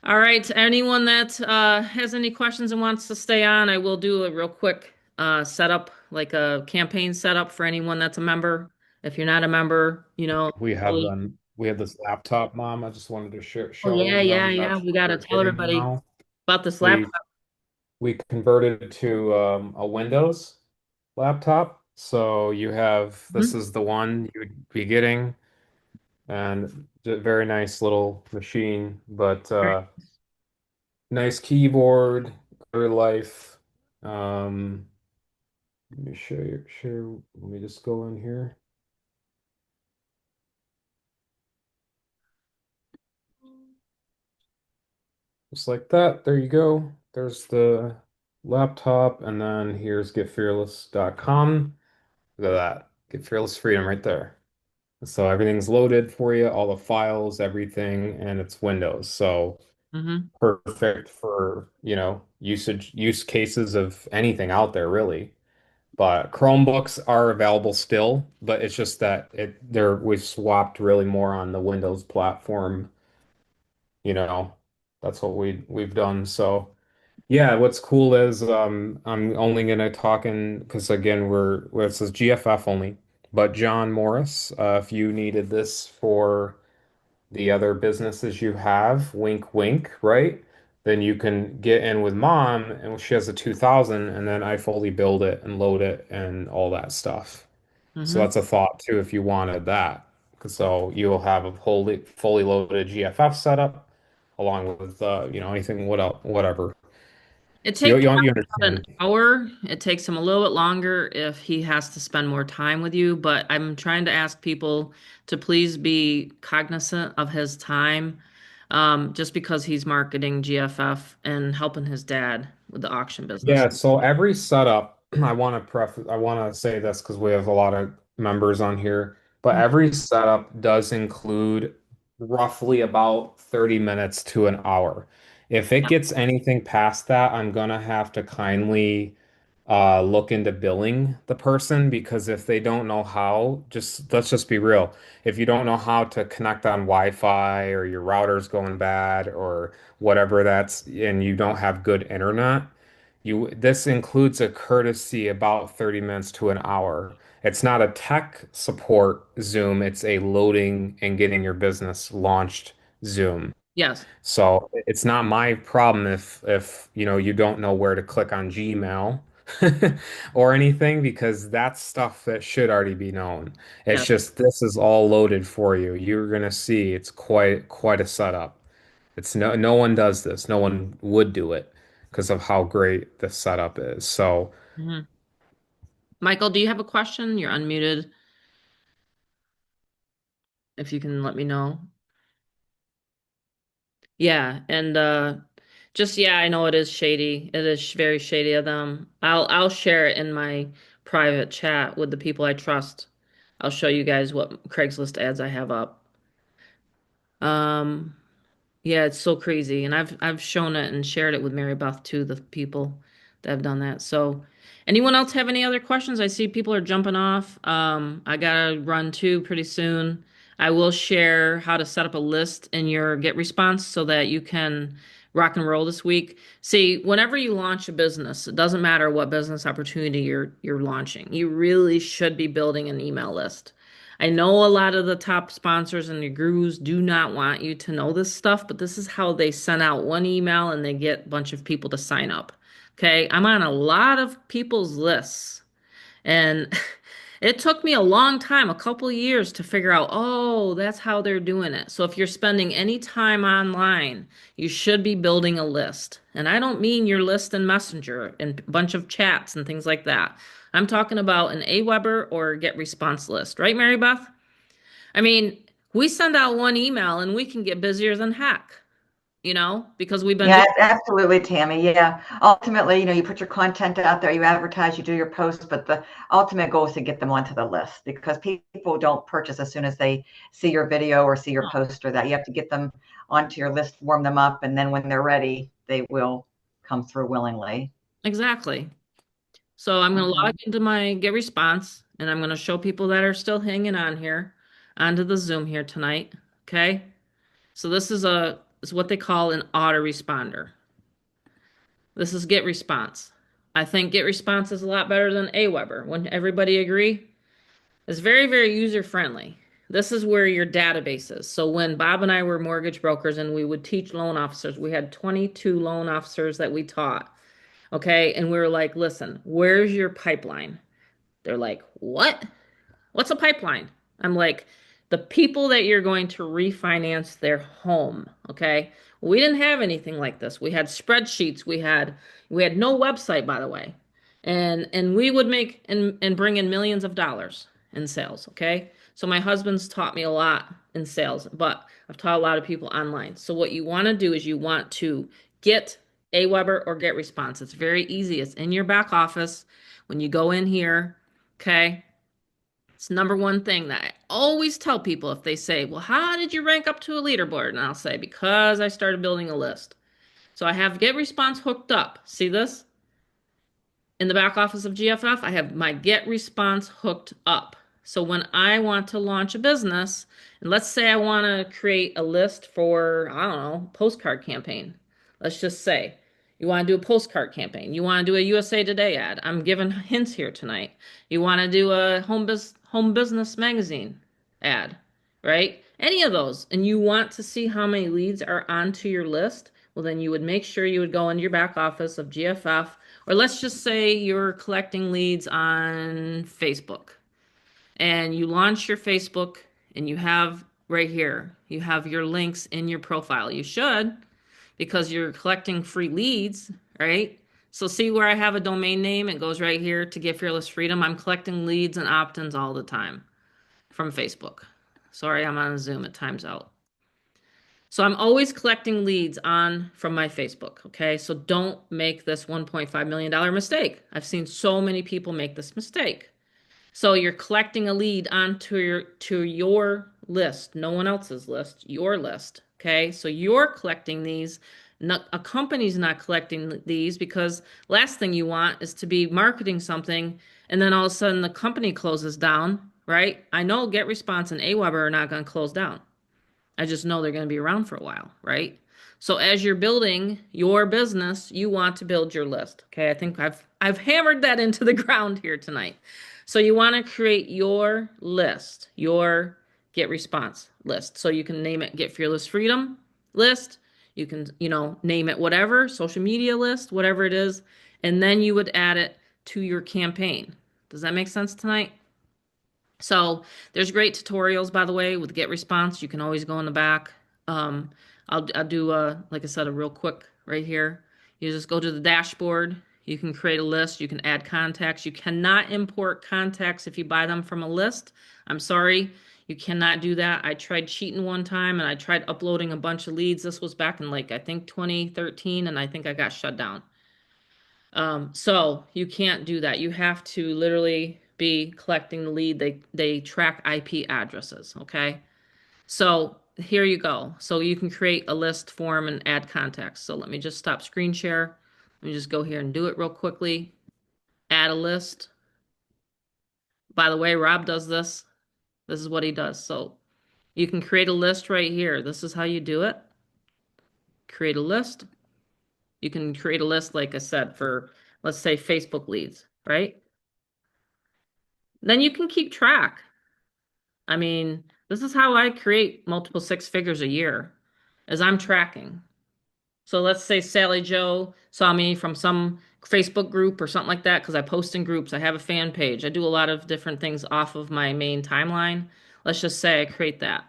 [SPEAKER 1] all right. Anyone that has any questions and wants to stay on, I will do a real quick setup, like a campaign setup for anyone that's a member. If you're not a member, totally.
[SPEAKER 2] We have this laptop, Mom. I just wanted to
[SPEAKER 1] Oh
[SPEAKER 2] show
[SPEAKER 1] yeah, yeah,
[SPEAKER 2] them.
[SPEAKER 1] yeah.
[SPEAKER 2] That's
[SPEAKER 1] We
[SPEAKER 2] what
[SPEAKER 1] got to
[SPEAKER 2] they're
[SPEAKER 1] tell
[SPEAKER 2] getting
[SPEAKER 1] everybody
[SPEAKER 2] now.
[SPEAKER 1] about this
[SPEAKER 2] We
[SPEAKER 1] laptop.
[SPEAKER 2] we converted it to a Windows laptop. So you have this
[SPEAKER 1] Mhm.
[SPEAKER 2] is the one you would be getting, and a very nice little machine, but nice keyboard, battery life. Let me show you. Share. Let me just go in here. Just like that. There you go. There's the laptop, and then here's getfearless.com. Look at that. Get Fearless Freedom right there. So everything's loaded for you, all the files, everything, and it's Windows. So
[SPEAKER 1] Mm-hmm.
[SPEAKER 2] perfect for, use cases of anything out there, really. But Chromebooks are available still, but it's just that we've swapped really more on the Windows platform, you know. That's what we've done. So yeah, what's cool is I'm only gonna talk in because again it says GFF only, but John Morris, if you needed this for the other businesses you have, wink wink, right? Then you can get in with mom and she has a 2000 and then I fully build it and load it and all that stuff. So
[SPEAKER 1] Mm-hmm.
[SPEAKER 2] that's a thought too if you wanted that. So you'll have a fully loaded GFF setup along with anything whatever.
[SPEAKER 1] It
[SPEAKER 2] So
[SPEAKER 1] takes
[SPEAKER 2] you
[SPEAKER 1] about an
[SPEAKER 2] understand.
[SPEAKER 1] hour. It takes him a little bit longer if he has to spend more time with you, but I'm trying to ask people to please be cognizant of his time, just because he's marketing GFF and helping his dad with the auction business.
[SPEAKER 2] Yeah, so every setup, I want to say this because we have a lot of members on here, but every setup does include roughly about 30 minutes to an hour. If it
[SPEAKER 1] Yeah.
[SPEAKER 2] gets anything past that, I'm gonna have to kindly look into billing the person because if they don't know how, just let's just be real. If you don't know how to connect on Wi-Fi or your router's going bad or whatever that's and you don't have good internet, this includes a courtesy about 30 minutes to an hour. It's not a tech support Zoom, it's a loading and getting your business launched Zoom.
[SPEAKER 1] Yes.
[SPEAKER 2] So it's not my problem if you don't know where to click on Gmail or anything because that's stuff that should already be known. It's
[SPEAKER 1] Yes.
[SPEAKER 2] just this is all loaded for you. You're gonna see it's quite a setup. It's no one does this. No one would do it because of how great the setup is. So
[SPEAKER 1] Mhm. Michael, do you have a question? You're unmuted. If you can let me know. Yeah, and just yeah, I know it is shady. It is very shady of them. I'll share it in my private chat with the people I trust. I'll show you guys what Craigslist ads I have up. Um, yeah, it's so crazy. And I've shown it and shared it with Mary Beth too, the people that have done that. So anyone else have any other questions? I see people are jumping off. I gotta run too pretty soon. I will share how to set up a list in your Get Response so that you can rock and roll this week. See, whenever you launch a business, it doesn't matter what business opportunity you're launching. You really should be building an email list. I know a lot of the top sponsors and the gurus do not want you to know this stuff, but this is how they send out one email and they get a bunch of people to sign up. Okay, I'm on a lot of people's lists, and it took me a long time, a couple years to figure out, oh, that's how they're doing it. So if you're spending any time online, you should be building a list. And I don't mean your list in Messenger and a bunch of chats and things like that. I'm talking about an Aweber or Get Response list, right, Mary Beth? I mean, we send out one email and we can get busier than heck, because we've been
[SPEAKER 4] Yeah,
[SPEAKER 1] doing.
[SPEAKER 4] absolutely, Tammy. Yeah. Ultimately, you put your content out there, you advertise, you do your posts, but the ultimate goal is to get them onto the list because people don't purchase as soon as they see your video or see your post or that. You have to get them onto your list, warm them up, and then when they're ready, they will come through willingly.
[SPEAKER 1] Exactly. So I'm going to log
[SPEAKER 4] Mhm.
[SPEAKER 1] into my Get Response and I'm going to show people that are still hanging on here onto the Zoom here tonight. Okay. So this is what they call an autoresponder. This is GetResponse. I think GetResponse is a lot better than Aweber. Wouldn't everybody agree? It's very, very user friendly. This is where your database is. So when Bob and I were mortgage brokers and we would teach loan officers, we had 22 loan officers that we taught. Okay. And we were like, listen, where's your pipeline? They're like, what? What's a pipeline? I'm like, the people that you're going to refinance their home. Okay. We didn't have anything like this. We had spreadsheets. We had no website, by the way. And we would make and bring in millions of dollars in sales. Okay. So my husband's taught me a lot in sales, but I've taught a lot of people online. So what you want to do is you want to get Aweber or GetResponse. It's very easy. It's in your back office. When you go in here, okay, it's number one thing that I always tell people if they say, well, how did you rank up to a leaderboard? And I'll say, because I started building a list. So I have GetResponse hooked up. See this? In the back office of GFF, I have my GetResponse hooked up. So when I want to launch a business, and let's say I want to create a list for, I don't know, postcard campaign. Let's just say you want to do a postcard campaign. You want to do a USA Today ad. I'm giving hints here tonight. You want to do a home business magazine ad, right? Any of those. And you want to see how many leads are onto your list. Well, then you would make sure you would go into your back office of GFF, or let's just say you're collecting leads on Facebook and you launch your Facebook and you have right here, you have your links in your profile. You should, because you're collecting free leads, right? So see where I have a domain name? It goes right here to Get Fearless Freedom. I'm collecting leads and opt-ins all the time from Facebook. Sorry, I'm on Zoom. It times out. So I'm always collecting leads from my Facebook, okay? So don't make this $1.5 million mistake. I've seen so many people make this mistake. So you're collecting a lead onto your list, no one else's list, your list, okay? So you're collecting these. A company's not collecting these, because last thing you want is to be marketing something and then all of a sudden the company closes down, right? I know GetResponse and Aweber are not going to close down. I just know they're going to be around for a while, right? So as you're building your business, you want to build your list. Okay, I think I've hammered that into the ground here tonight. So you want to create your list, your GetResponse list. So you can name it Get Fearless Freedom list. You can, name it whatever, social media list, whatever it is, and then you would add it to your campaign. Does that make sense tonight? So there's great tutorials, by the way, with GetResponse. You can always go in the back. I'll do, like I said, a real quick right here. You just go to the dashboard. You can create a list. You can add contacts. You cannot import contacts if you buy them from a list. I'm sorry. You cannot do that. I tried cheating one time and I tried uploading a bunch of leads. This was back in I think 2013, and I think I got shut down. So you can't do that. You have to literally be collecting the lead. They track IP addresses, okay? So here you go. So you can create a list form and add contacts. So let me just stop screen share. Let me just go here and do it real quickly. Add a list. By the way, Rob does this. This is what he does. So you can create a list right here. This is how you do it. Create a list. You can create a list, like I said, for, let's say, Facebook leads, right? Then you can keep track. I mean, this is how I create multiple six figures a year, as I'm tracking. So let's say Sally Joe saw me from some Facebook group or something like that, because I post in groups. I have a fan page. I do a lot of different things off of my main timeline. Let's just say I create that.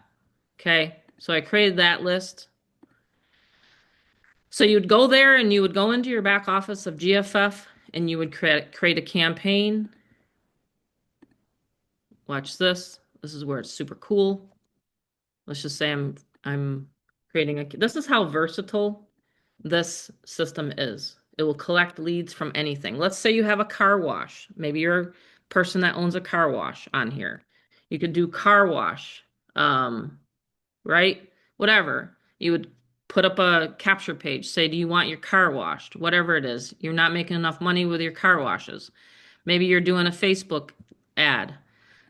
[SPEAKER 1] Okay, so I created that list. So you'd go there and you would go into your back office of GFF and you would create a campaign. Watch this. This is where it's super cool. Let's just say I'm creating this is how versatile this system is. It will collect leads from anything. Let's say you have a car wash. Maybe you're a person that owns a car wash on here. You could do car wash, right? Whatever. You would put up a capture page. Say, do you want your car washed? Whatever it is. You're not making enough money with your car washes. Maybe you're doing a Facebook ad.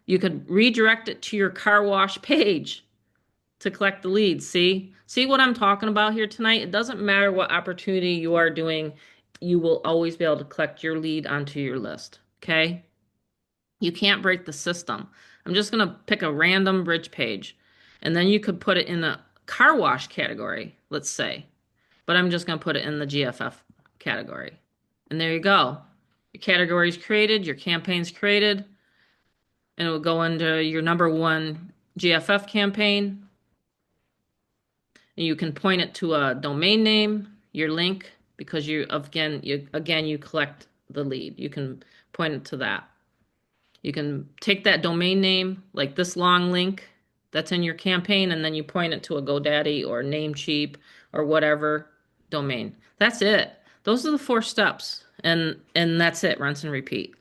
[SPEAKER 1] You could redirect it to your car wash page. to collect the leads. See what I'm talking about here tonight? It doesn't matter what opportunity you are doing, you will always be able to collect your lead onto your list. Okay? You can't break the system. I'm just going to pick a random bridge page, and then you could put it in the car wash category, let's say. But I'm just going to put it in the GFF category. And there you go. Your category is created, your campaign's created, and it will go into your number one GFF campaign. And you can point it to a domain name, your link, because you collect the lead. You can point it to that. You can take that domain name, like this long link that's in your campaign, and then you point it to a GoDaddy or Namecheap or whatever domain. That's it. Those are the 4 steps. And that's it. Rinse and repeat.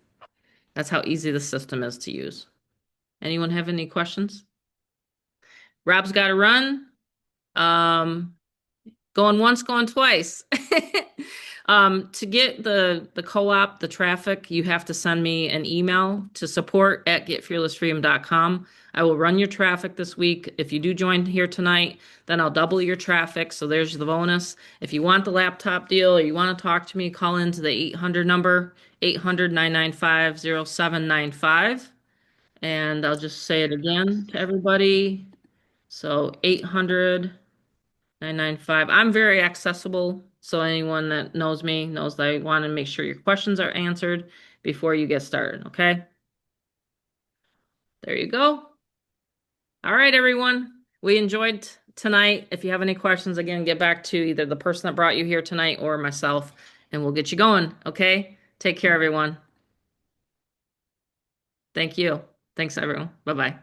[SPEAKER 1] That's how easy the system is to use. Anyone have any questions? Rob's got to run. Um, Going once, going twice. To get the co-op, the traffic, you have to send me an email to support@getfearlessfreedom.com. I will run your traffic this week. If you do join here tonight, then I'll double your traffic. So there's the bonus. If you want the laptop deal or you want to talk to me, call into the 800 number, 800-995-0795. And I'll just say it again to everybody. So 800-995. I'm very accessible, so anyone that knows me knows that I want to make sure your questions are answered before you get started, okay? There you go. All right, everyone. We enjoyed tonight. If you have any questions, again, get back to either the person that brought you here tonight or myself, and we'll get you going, okay? Take care, everyone. Thank you. Thanks, everyone. Bye-bye.